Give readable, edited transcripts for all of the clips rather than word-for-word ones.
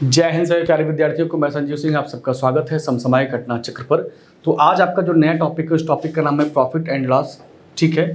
जय हिंद सभी प्यारे विद्यार्थियों को, मैं संजीव सिंह आप सबका स्वागत है समसामयिक घटना चक्र पर। तो आज आपका जो नया टॉपिक है उस टॉपिक का नाम है प्रॉफिट एंड लॉस। ठीक है,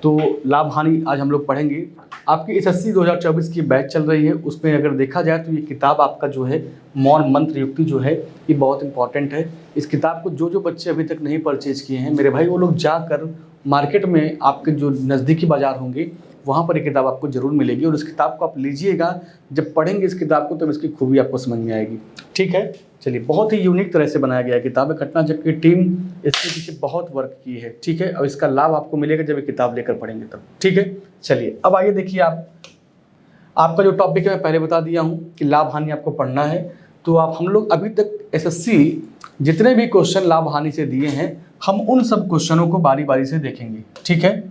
तो लाभ हानि आज हम लोग पढ़ेंगे। आपकी एसएससी 2024 की बैच चल रही है, उसमें अगर देखा जाए तो ये किताब आपका जो है मौन मंत्र युक्ति जो है ये बहुत इंपॉर्टेंट है। इस किताब को जो बच्चे अभी तक नहीं परचेज किए हैं मेरे भाई, वो लोग जाकर मार्केट में आपके जो नज़दीकी बाज़ार होंगे वहाँ पर ये किताब आपको ज़रूर मिलेगी और इस किताब को आप लीजिएगा। जब पढ़ेंगे इस किताब को तब इसकी खूबी आपको समझ में आएगी। ठीक है, चलिए, बहुत ही यूनिक तरह से बनाया गया है किताब है। घटना चक्र की टीम इसके पीछे बहुत वर्क की है। ठीक है, और इसका लाभ आपको मिलेगा जब ये किताब लेकर पढ़ेंगे तब। ठीक है, चलिए अब आइए देखिए, आपका जो टॉपिक है मैं पहले बता दिया हूँ कि लाभ हानि आपको पढ़ना है। तो हम लोग अभी तक एसएससी जितने भी क्वेश्चन लाभ हानि से दिए हैं हम उन सब क्वेश्चनों को बारी बारी से देखेंगे। ठीक है,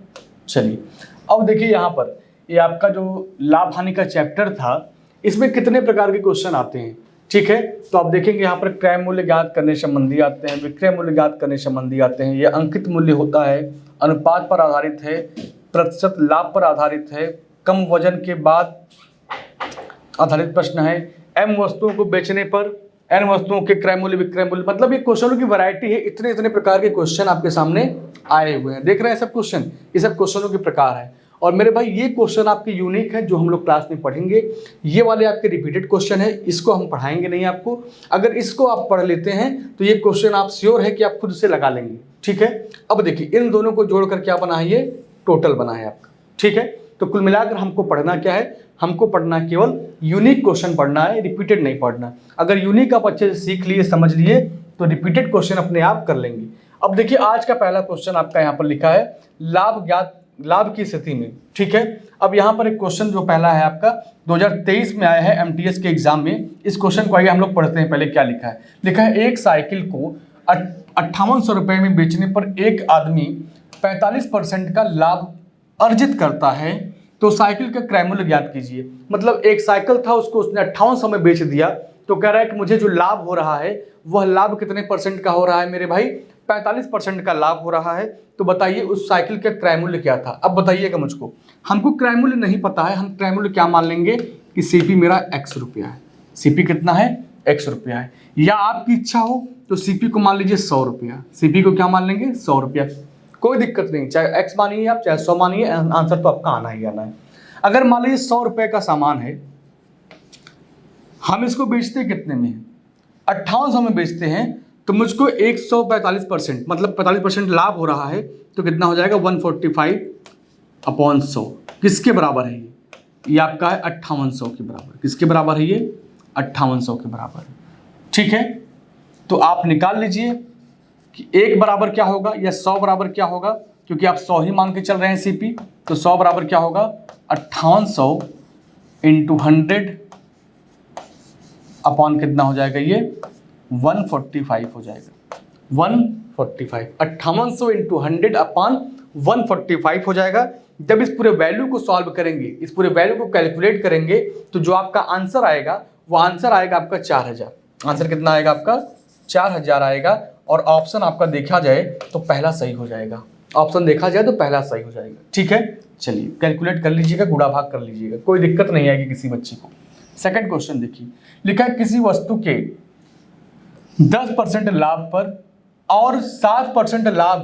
चलिए अब देखिए यहाँ पर ये आपका जो लाभ हानि का चैप्टर था इसमें कितने प्रकार के क्वेश्चन आते हैं। ठीक है, तो आप देखेंगे यहाँ पर क्रय मूल्य ज्ञात करने संबंधी आते हैं, विक्रय मूल्य ज्ञात करने संबंधी आते हैं, ये अंकित मूल्य होता है, अनुपात पर आधारित है, प्रतिशत लाभ पर आधारित है, कम वजन के बाद आधारित प्रश्न है, एम वस्तुओं को बेचने पर एन वस्तुओं के क्रय मूल्य विक्रय मूल्य। मतलब ये क्वेश्चनों की वैरायटी है, इतने इतने प्रकार के क्वेश्चन आपके सामने आए हुए हैं। देख रहे हैं सब क्वेश्चन, ये सब क्वेश्चनों के प्रकार है। और मेरे भाई ये क्वेश्चन आपके यूनिक है जो हम लोग क्लास में पढ़ेंगे। ये वाले आपके रिपीटेड क्वेश्चन है, इसको हम पढ़ाएंगे नहीं आपको। अगर इसको आप पढ़ लेते हैं तो ये क्वेश्चन आप श्योर है कि आप खुद से लगा लेंगे। ठीक है, अब देखिए इन दोनों को जोड़कर क्या बना है, ये टोटल बना है आपका। ठीक है, तो कुल मिलाकर हमको पढ़ना क्या है, हमको पढ़ना केवल यूनिक क्वेश्चन पढ़ना है, रिपीटेड नहीं पढ़ना। अगर यूनिक आप अच्छे से सीख लिए समझ लिए तो रिपीटेड क्वेश्चन अपने आप कर लेंगे। अब देखिए आज का पहला क्वेश्चन आपका यहाँ पर लिखा है लाभ की स्थिति में। ठीक है, अब यहाँ पर एक क्वेश्चन जो पहला है आपका 2023 में आया है एमटीएस के एग्जाम में। इस क्वेश्चन को आइए हम लोग पढ़ते हैं। पहले क्या लिखा है, लिखा है एक साइकिल को 5800 रुपये में बेचने पर एक आदमी 45% का लाभ अर्जित करता है, तो साइकिल का क्रय मूल्य ज्ञात कीजिए। मतलब एक साइकिल था, उसको उसने 5800 में बेच दिया, तो कह रहा है कि मुझे जो लाभ हो रहा है वह लाभ कितने परसेंट का हो रहा है मेरे भाई, 45% का लाभ हो रहा है। तो बताइए उस साइकिल का क्रय मूल्य क्या था। अब बताइएगा मुझको, हमको क्रय मूल्य नहीं पता है, हम क्रय मूल्य क्या मान लेंगे कि सीपी मेरा x रुपया है। सीपी कितना है, x रुपया है। या आपकी इच्छा हो तो सीपी को मान लीजिए 100 रुपया, सीपी को क्या मान लेंगे 100 रुपया, कोई दिक्कत नहीं, चाहे x मानिए आप चाहे 100 मानिए, आंसर तो आपका आना ही आना है। अगर मान लीजिए 100 रुपये का सामान है, हम इसको बेचते कितने में, 5800 में बेचते हैं, तो मुझको 145% मतलब 45% लाभ हो रहा है, तो कितना हो जाएगा 145/100। किसके बराबर है ये आपका है 5800 के बराबर। किसके बराबर है ये, 5800 के बराबर है। ठीक है, तो आप निकाल लीजिए कि 1 बराबर क्या होगा या 100 बराबर क्या होगा, क्योंकि आप 100 ही मान के चल रहे हैं सीपी, तो 100 बराबर क्या होगा 5800 × 100 अपॉन कितना हो जाएगा ये 145 हो जाएगा। 145 5800 × 100 अपॉन 145 हो जाएगा। जब इस पूरे वैल्यू को सॉल्व करेंगे, इस पूरे वैल्यू को कैलकुलेट करेंगे, तो जो आपका आंसर आएगा वो आंसर आएगा आपका 4000। आंसर कितना आएगा आपका 4000 आएगा। और ऑप्शन आपका देखा जाए तो पहला सही हो जाएगा। ऑप्शन देखा जाए तो पहला सही हो जाएगा। ठीक है, चलिए कैलकुलेट कर लीजिएगा, गुणा भाग कर लीजिएगा, कोई दिक्कत नहीं आएगी किसी बच्चे को। सेकंड क्वेश्चन देखिए, लिखा है किसी वस्तु के 10% लाभ पर और 7% लाभ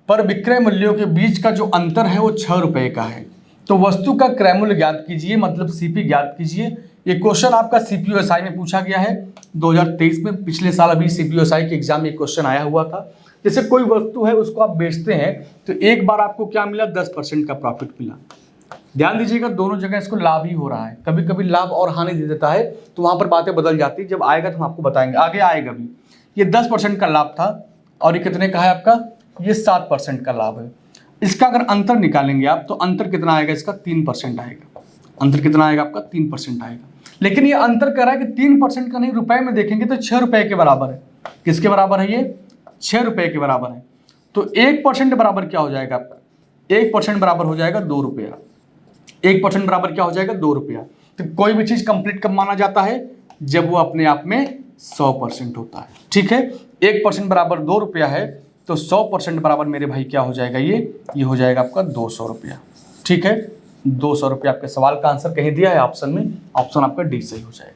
पर विक्रय मूल्यों के बीच का जो अंतर है वो 6 रुपए का है, तो वस्तु का क्रय मूल्य ज्ञात कीजिए, मतलब सीपी ज्ञात कीजिए। ये क्वेश्चन आपका सीपीयूएसआई में पूछा गया है 2023 में। पिछले साल अभी सीपीयूएसआई के एग्जाम में एक क्वेश्चन आया हुआ था। जैसे कोई वस्तु है उसको आप बेचते हैं तो एक बार आपको क्या मिला 10% का प्रॉफिट मिला। ध्यान दीजिएगा दोनों जगह इसको लाभ ही हो रहा है, कभी कभी लाभ और हानि दे देता है तो वहां पर बातें बदल जाती है। जब आएगा तो हम आपको बताएंगे, आगे आएगा भी। ये 10% का लाभ था और ये कितने का है आपका, ये 7% का लाभ है। इसका अगर अंतर निकालेंगे आप तो अंतर कितना आएगा, इसका 3% आएगा। अंतर कितना आएगा आपका 3% आएगा। लेकिन ये अंतर कर रहा है कि 3% का नहीं, रुपए में देखेंगे तो 6 रुपए के बराबर है। किसके बराबर है ये, 6 रुपए के बराबर है। तो 1% बराबर क्या हो जाएगा आपका, 1% बराबर हो जाएगा 2 रुपया। 1% बराबर क्या हो जाएगा 2 रुपया। तो कोई भी चीज कंप्लीट कब माना जाता है, जब वो अपने आप में 100% होता है। ठीक है, 1% बराबर 2 रुपया है, तो 100% बराबर मेरे भाई क्या हो जाएगा, ये हो जाएगा आपका 200 रुपया। ठीक है, 200 रुपये आपके सवाल का आंसर कहीं दिया है ऑप्शन में, ऑप्शन आपका डी सही हो जाएगा।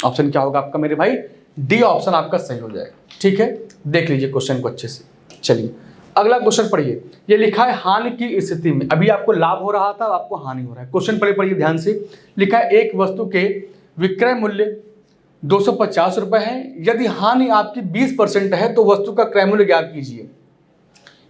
ऑप्शन क्या होगा आपका मेरे भाई? डी ऑप्शन आपका सही हो जाएगा। ठीक है, देख लीजिए क्वेश्चन को अच्छे से। चलिए अगला क्वेश्चन पढ़िए। ये लिखा है हानि की स्थिति में, अभी आपको लाभ हो रहा था, आपको हानि हो रहा है। क्वेश्चन पढ़िए ध्यान से। लिखा है एक वस्तु के विक्रय मूल्य 250 रुपए है, यदि हानि आपकी 20% है तो वस्तु का क्रय मूल्य ज्ञात कीजिए।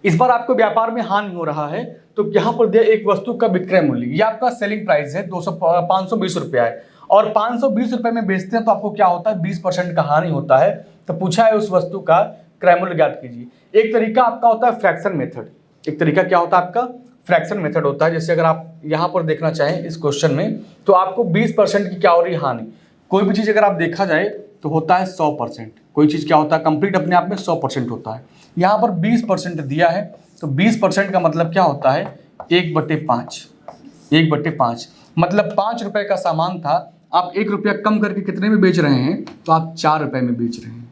इस बार आपको व्यापार में हानि हो रहा है, तो यहाँ पर दिया एक वस्तु का विक्रय मूल्य, ये आपका सेलिंग प्राइस है 520 रुपया है, और 520 रुपए में बेचते हैं तो आपको क्या होता है? 20% का हानि होता है। तो पूछा है उस वस्तु का क्रय मूल्य ज्ञात कीजिए। एक तरीका आपका होता है फ्रैक्शन मेथड। एक तरीका क्या होता है आपका? फ्रैक्शन मेथड होता है। जैसे अगर आप यहाँ पर देखना चाहें इस क्वेश्चन में, तो आपको 20% की क्या हो रही है? हानि। कोई भी चीज़ अगर आप देखा जाए तो होता है 100%। कोई चीज़ क्या होता है? कंप्लीट अपने आप में 100% होता है। यहाँ पर 20% दिया है, तो 20% का मतलब क्या होता है? 1/5। 1/5 मतलब 5 रुपए का सामान था, आप 1 रुपया कम करके कितने में बेच रहे हैं? तो आप 4 रुपए में बेच रहे हैं।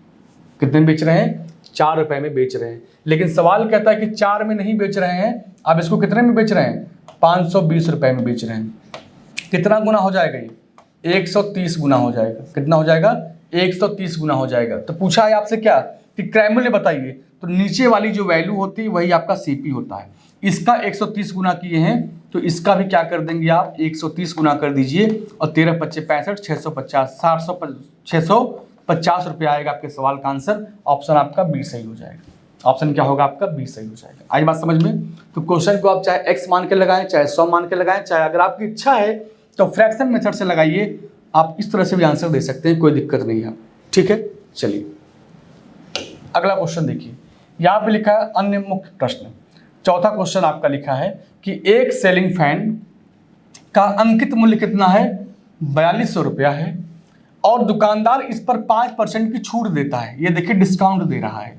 कितने में बेच रहे हैं? 4 रुपए में बेच रहे हैं। लेकिन सवाल कहता है कि 4 में नहीं बेच रहे हैं, आप इसको कितने में बेच रहे हैं? 520 रुपए में बेच रहे हैं। कितना गुना हो जाएगा ये? 130 गुना हो जाएगा। कितना हो जाएगा? 130 गुना हो जाएगा। तो पूछा है आपसे क्या कि क्रय मूल्य बताइए, तो नीचे वाली जो वैल्यू होती है वही आपका सीपी होता है। इसका 130 गुना किए हैं, तो इसका भी क्या कर देंगे आप? 130 गुना कर दीजिए, और 13 × 5 = 65, 650 650 रुपये आएगा आपके सवाल का आंसर। ऑप्शन आपका बी सही हो जाएगा। ऑप्शन क्या होगा आपका? बी सही हो जाएगा। आई बात समझ में? तो क्वेश्चन को आप चाहे एक्स मान के लगाएं, चाहे 100 मान के लगाएं, चाहे अगर आपकी इच्छा है तो फ्रैक्शन मेथड से लगाइए। आप इस तरह से भी आंसर दे सकते हैं, कोई दिक्कत नहीं है। ठीक है, चलिए अगला क्वेश्चन देखिए। यहाँ पे लिखा है अन्य मुख्य प्रश्न। चौथा क्वेश्चन आपका लिखा है कि एक सेलिंग फैन का अंकित मूल्य कितना है? 4200 रुपया है, और दुकानदार इस पर 5% की छूट देता है। ये देखिए डिस्काउंट दे रहा है।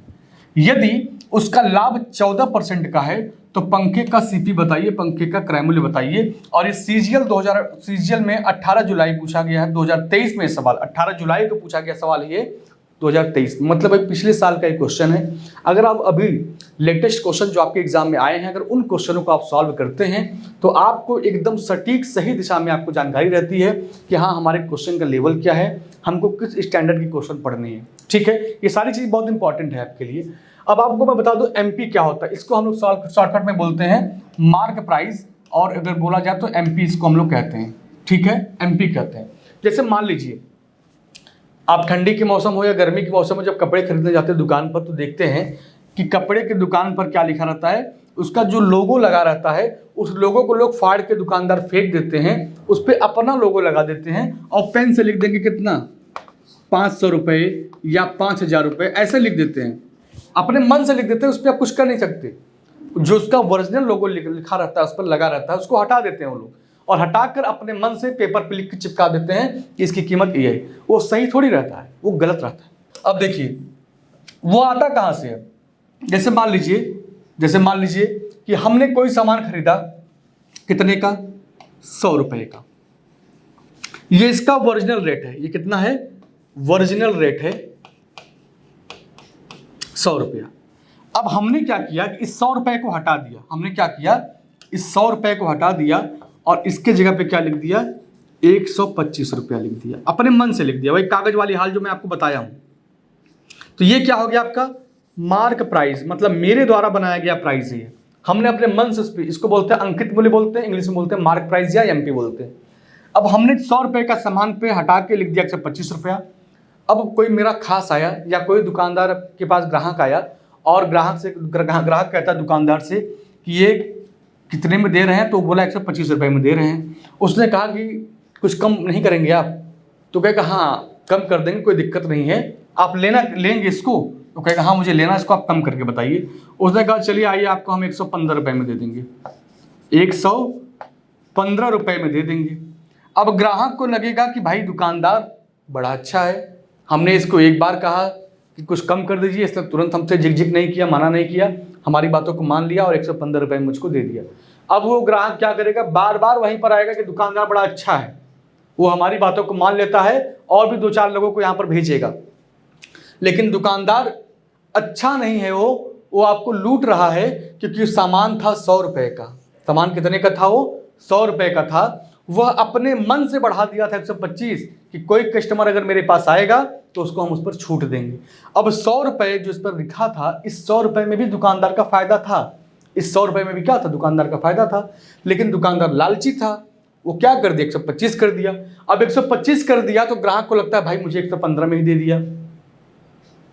यदि उसका लाभ 14% का है तो पंखे का सीपी बताइए, पंखे का क्रय मूल्य बताइए। और ये सीजीएल में 18 जुलाई पूछा गया है, 2023 में सवाल, 18 जुलाई को पूछा गया सवाल ये 2023, मतलब भाई पिछले साल का एक क्वेश्चन है। अगर आप अभी लेटेस्ट क्वेश्चन जो आपके एग्जाम में आए हैं, अगर उन क्वेश्चनों को आप सॉल्व करते हैं तो आपको एकदम सटीक सही दिशा में आपको जानकारी रहती है कि हाँ हमारे क्वेश्चन का लेवल क्या है, हमको किस स्टैंडर्ड की क्वेश्चन पढ़नी है। ठीक है, ये सारी चीज़ बहुत इंपॉर्टेंट है आपके लिए। अब आपको मैं बता दूं एमपी क्या होता है। इसको हम लोग शॉर्टकट में बोलते हैं मार्क प्राइस, और अगर बोला जाए तो एमपी इसको हम लोग कहते हैं। ठीक है, एमपी कहते हैं। जैसे मान लीजिए आप ठंडी के मौसम हो या गर्मी के मौसम में जब कपड़े खरीदने जाते हैं दुकान पर, तो देखते हैं कि कपड़े की दुकान पर क्या लिखा रहता है? उसका जो लोगो लगा रहता है, उस लोगो को लोग फाड़ के दुकानदार फेंक देते हैं, उस पर अपना लोगो लगा देते हैं और पेन से लिख देंगे कितना? 500 रुपये या 5000 रुपये, ऐसे लिख देते हैं, अपने मन से लिख देते हैं। उस पर आप कुछ कर नहीं सकते। जो उसका ओरिजिनल लोगो लिखा रहता है, उस पर लगा रहता है, उसको हटा देते हैं वो लोग, और हटाकर अपने मन से पेपर पे लिख के चिपका देते हैं कि इसकी कीमत ये है। वो सही थोड़ी रहता है, वो गलत रहता है। अब देखिए वो आता कहाँ से है? जैसे मान लीजिए कि हमने कोई सामान खरीदा, कितने का? 100 रुपये का। ये इसका ओरिजिनल रेट है। ये कितना है? ओरिजिनल रेट है 100 रुपया। अब हमने क्या किया कि इस 100 रुपये को हटा दिया। हमने क्या किया? इस 100 रुपये को हटा दिया और इसके जगह पे क्या लिख दिया? 125 रुपया लिख दिया, अपने मन से लिख दिया। वही कागज वाली हाल जो मैं आपको बताया हूं। तो ये क्या हो गया आपका? मार्क प्राइस, मतलब मेरे द्वारा बनाया गया प्राइस है। हमने अपने मन से, इसको बोलते हैं अंकित मूल्य बोलते हैं, इंग्लिश में बोलते हैं मार्क प्राइस या एमपी बोलते हैं। अब हमने 100 रुपये का सामान पे हटा के लिख दिया 125 रुपया। अब कोई मेरा खास आया या कोई दुकानदार के पास ग्राहक आया, और ग्राहक कहता है दुकानदार से कि ये कितने में दे रहे हैं? तो बोला 125 रुपये में दे रहे हैं। उसने कहा कि कुछ कम नहीं करेंगे आप? तो कहेगा हाँ कम कर देंगे, कोई दिक्कत नहीं है, आप लेंगे इसको? तो कहेगा हाँ मुझे लेना, इसको आप कम करके बताइए। उसने कहा चलिए आइए आपको हम 115 रुपये में दे देंगे, 115 रुपये में दे देंगे। अब ग्राहक को लगेगा कि भाई दुकानदार बड़ा अच्छा है, हमने इसको एक बार कहा कि कुछ कम कर दीजिए, इसने तुरंत हमसे झिकझिक नहीं किया, मना नहीं किया, हमारी बातों को मान लिया और 115 रुपये में मुझको दे दिया। अब वो ग्राहक क्या करेगा? बार बार वहीं पर आएगा कि दुकानदार बड़ा अच्छा है, वो हमारी बातों को मान लेता है और भी 2-4 लोगों को यहाँ पर भेजेगा। लेकिन दुकानदार अच्छा नहीं है, वो आपको लूट रहा है, क्योंकि सामान था 100 रुपये का। सामान कितने का था? वो 100 रुपये का था। वह अपने मन से बढ़ा दिया था 125 कि कोई कस्टमर अगर मेरे पास आएगा तो उसको हम उस पर छूट देंगे। अब 100 रुपये जो इस पर लिखा था, इस 100 रुपये में भी दुकानदार का फायदा था, इस 100 रुपये में भी क्या था, दुकानदार का फायदा था। लेकिन दुकानदार लालची था, वो क्या कर दिया, 125 कर दिया। अब 125 कर दिया तो ग्राहक को लगता है भाई मुझे 115 में ही दे दिया।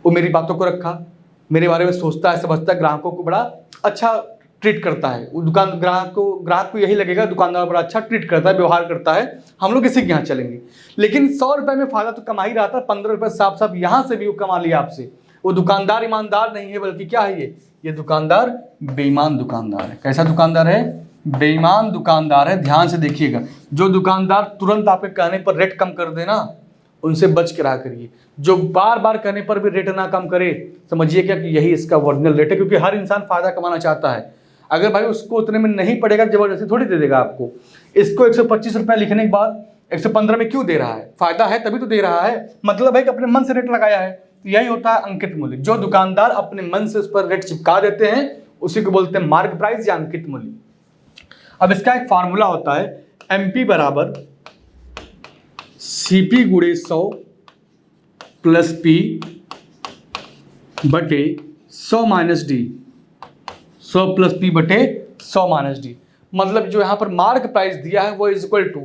वो मेरी बातों को रखा, मेरे बारे में सोचता है, समझता है, ग्राहकों को बड़ा अच्छा ट्रीट करता है। वो ग्राहक को यही लगेगा दुकानदार बड़ा अच्छा ट्रीट करता है, व्यवहार करता है, हम लोग इसी के यहाँ चलेंगे। लेकिन 100 रुपये में फायदा तो कमा ही रहा था, 15 रुपये साफ साफ यहाँ से भी वो कमा लिया आपसे। वो दुकानदार ईमानदार नहीं है, बल्कि क्या है, ये दुकानदार बेईमान दुकानदार है। कैसा दुकानदार है, बेईमान दुकानदार है। ध्यान से देखिएगा, जो दुकानदार तुरंत आपके कहने पर रेट कम कर देना, उनसे बच के रहा करिए। जो बार बार कहने पर भी रेट ना कम करे, समझिए क्या कि यही इसका ओरिजिनल रेट है, क्योंकि हर इंसान फायदा कमाना चाहता है। अगर भाई उसको उतने में नहीं पड़ेगा, जबरदस्ती थोड़ी दे देगा आपको। इसको 125 रुपये लिखने के बाद 115 में क्यों दे रहा है, फायदा है तभी तो दे रहा है, मतलब है कि अपने मन से रेट लगाया है। तो यही होता है अंकित मूल्य। जो दुकानदार अपने मन से उस पर रेट चिपका देते हैं, उसी को बोलते हैं मार्क प्राइस या अंकित मूल्य। अब इसका एक फार्मूला होता है, MP बराबर CP गुणे 100 प्लस P बटे 100 माइनस D, 100 प्लस P बटे 100 माइनस D। मतलब जो यहाँ पर मार्क प्राइस दिया है वो इज इक्वल टू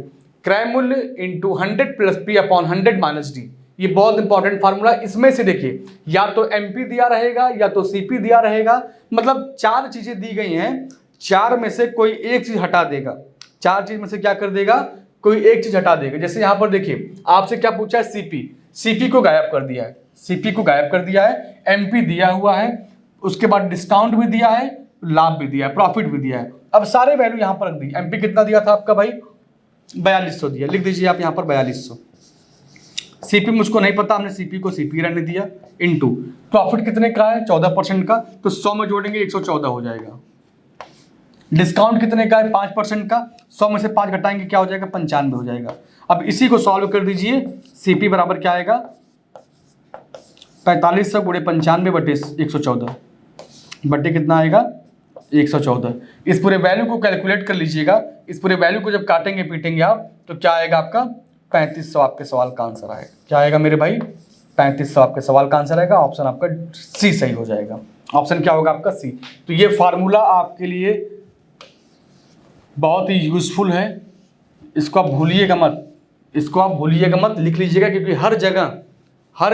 क्रय मूल्य into 100 plus P upon 100 minus D। ये बहुत इंपॉर्टेंट फार्मूला। इसमें से देखिए, या तो MP दिया रहेगा या तो CP दिया रहेगा, मतलब 4 चीजें दी गई हैं, 4 में से कोई एक चीज हटा देगा। 4 चीज में से क्या कर देगा, कोई एक चीज हटा देगा। जैसे यहाँ पर देखिए, आपसे क्या पूछा है, CP को गायब कर दिया है, CP को गायब कर दिया है, MP दिया हुआ है, उसके बाद डिस्काउंट भी दिया है, लाभ भी दिया है, प्रॉफिट भी दिया है। अब सारे वैल्यू यहाँ पर रख दी। MP कितना दिया था आपका भाई, 4200 दिया, लिख दीजिए आप यहाँ पर 4200। CP मुझको नहीं पता, हमने CP को CP रहने दिया, इनटू प्रॉफिट कितने का है, 14% का, तो 100 में जोड़ेंगे 114 हो जाएगा। डिस्काउंट कितने का है, 5% का, 100 में से 5 घटाएंगे क्या हो जाएगा, 95 हो जाएगा। अब इसी को सॉल्व कर दीजिए। CP बराबर क्या आएगा, 4500 गुणे 95 बटे 114 बटे कितना आएगा, 114। इस पूरे वैल्यू को कैलकुलेट कर लीजिएगा। इस पूरे वैल्यू को जब काटेंगे पीटेंगे आप, तो क्या आएगा आपका 3500। आपके सवाल का आंसर आएगा, क्या आएगा मेरे भाई, 3500 आपके सवाल का आंसर आएगा। ऑप्शन आपका C सही हो जाएगा। ऑप्शन क्या होगा आपका C। तो ये फार्मूला आपके लिए बहुत ही यूजफुल है, इसको आप भूलिएगा मत, इसको आप भूलिएगा मत, लिख लीजिएगा। क्योंकि हर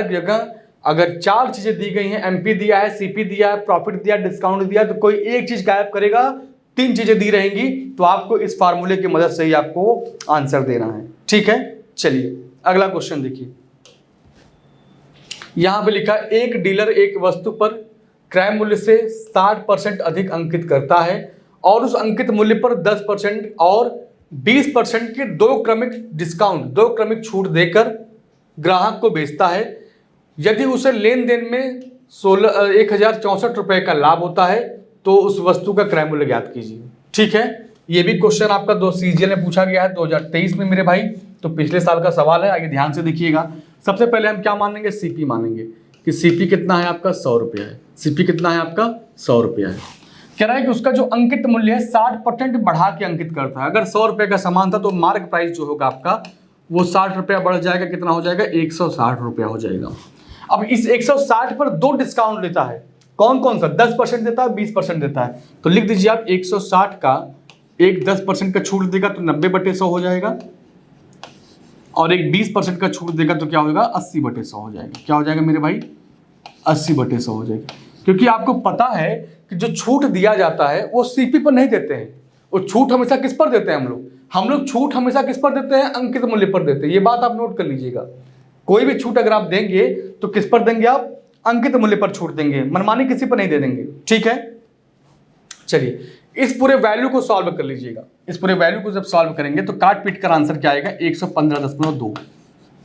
जगह अगर 4 चीज़ें दी गई हैं, MP दिया है, CP दिया है, प्रॉफिट दिया, डिस्काउंट दिया, तो कोई एक चीज़ गायब करेगा, 3 चीज़ें दी रहेंगी, तो आपको इस फार्मूले की मदद से ही आपको आंसर देना है। ठीक है, चलिए अगला क्वेश्चन देखिए। यहाँ पे लिखा, एक डीलर एक वस्तु पर क्रय मूल्य से 60% अधिक अंकित करता है और उस अंकित मूल्य पर 10% और 20% के 2 क्रमिक छूट देकर ग्राहक को बेचता है। यदि उसे लेन देन में 1064 रुपये का लाभ होता है तो उस वस्तु का क्रय मूल्य ज्ञात कीजिए। ठीक है, ये भी क्वेश्चन आपका CGL में पूछा गया है 2023 में मेरे भाई, तो पिछले साल का सवाल है। आगे ध्यान से देखिएगा। सबसे पहले हम क्या मानेंगे, CP मानेंगे कि CP कितना है आपका, 100 रुपया है। CP कितना है आपका, 100 रुपया है। कह रहा है कि उसका जो अंकित मूल्य है 60% बढ़ा के अंकित करता है। अगर 100 रुपये का सामान था तो मार्क प्राइस जो होगा आपका वो 60 रुपया बढ़ जाएगा, कितना हो जाएगा, 160 रुपया हो जाएगा। अब इस 160 पर 2 डिस्काउंट लेता है, कौन कौन सा, 10% देता है, 20% देता है। तो लिख दीजिए आप 160 का एक 10% का छूट देगा तो 90/100 हो जाएगा, और एक 20% का छूट देगा तो क्या होगा, 80/100 हो जाएगा। क्या हो जाएगा मेरे भाई, 80/100 हो जाएगा। क्योंकि आपको पता है कि जो छूट दिया जाता है वो CP पर नहीं देते हैं, वो छूट हमेशा किस पर देते हैं, हम लोग छूट हमेशा किस पर देते हैं, अंकित मूल्य पर देते हैं। ये बात आप नोट कर लीजिएगा। कोई भी छूट अगर आप देंगे तो किस पर देंगे, आप अंकित मूल्य पर छूट देंगे, मनमानी किसी पर नहीं दे देंगे। ठीक है, चलिए इस पूरे वैल्यू को सॉल्व कर लीजिएगा। इस पूरे वैल्यू को जब सॉल्व करेंगे तो काट पीट कर आंसर क्या आएगा, 115.2,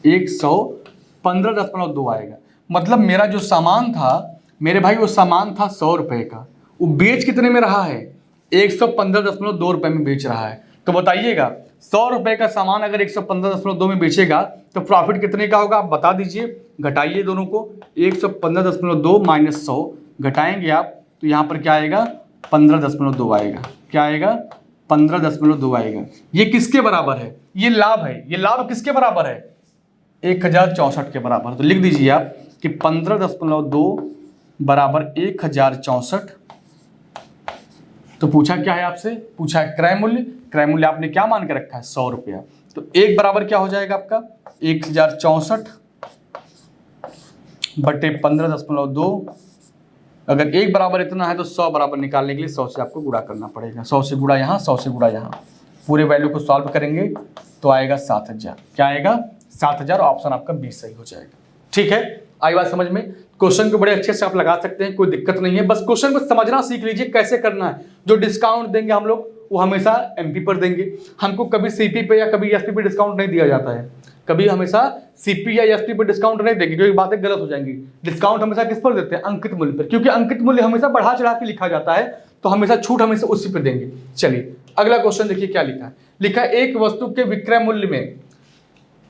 115.2 आएगा। मतलब मेरा जो सामान था मेरे भाई, वो सामान था 100 रुपये का, वो बेच कितने में रहा है, 115.2 रुपये में बेच रहा है। तो बताइएगा 100 रुपये का सामान अगर 115.2 में बेचेगा तो प्रॉफिट कितने का होगा, आप बता दीजिए। घटाइए दोनों को, 115.2 माइनस 100 घटाएंगे आप तो यहाँ पर क्या आएगा, 15.2 आएगा। क्या आएगा, 15.2 आएगा। ये किसके बराबर है, ये लाभ है। ये लाभ किसके बराबर है, 1064 के बराबर। तो लिख दीजिए आप कि 15.2 बराबर 1064। तो पूछा क्या है आपसे, पूछा है क्रय मूल्य। क्रय मूल्य आपने क्या मान के रखा है, 100 रुपया। तो एक बराबर क्या हो जाएगा आपका, 1064 बटे 15.2। अगर एक बराबर इतना है तो 100 बराबर निकालने के लिए 100 से आपको गुणा करना पड़ेगा। 100 से गुणा यहाँ, 100 से गुणा यहाँ, पूरे वैल्यू को सॉल्व करेंगे तो आएगा 7000। क्या आएगा, 7000। ऑप्शन आपका 20 सही हो जाएगा। ठीक है, आई बात समझ में। क्वेश्चन को बड़े अच्छे से आप लगा सकते हैं, कोई दिक्कत नहीं है। बस क्वेश्चन को समझना सीख लीजिए कैसे करना है। जो डिस्काउंट देंगे हम लोग वो हमेशा एमपी पर देंगे, हमको कभी सीपी पे या कभी एसपी पे डिस्काउंट नहीं दिया जाता है। कभी हमेशा सीपी या एसपी पर डिस्काउंट नहीं देंगे, क्योंकि बातें गलत हो जाएंगी। डिस्काउंट हमेशा किस पर देते हैं, अंकित मूल्य पर, क्योंकि अंकित मूल्य हमेशा बढ़ा चढ़ा के लिखा जाता है, तो हमेशा छूट हमेशा उसी पर देंगे। चलिए अगला क्वेश्चन देखिए क्या लिखा है। लिखा है एक वस्तु के विक्रय मूल्य में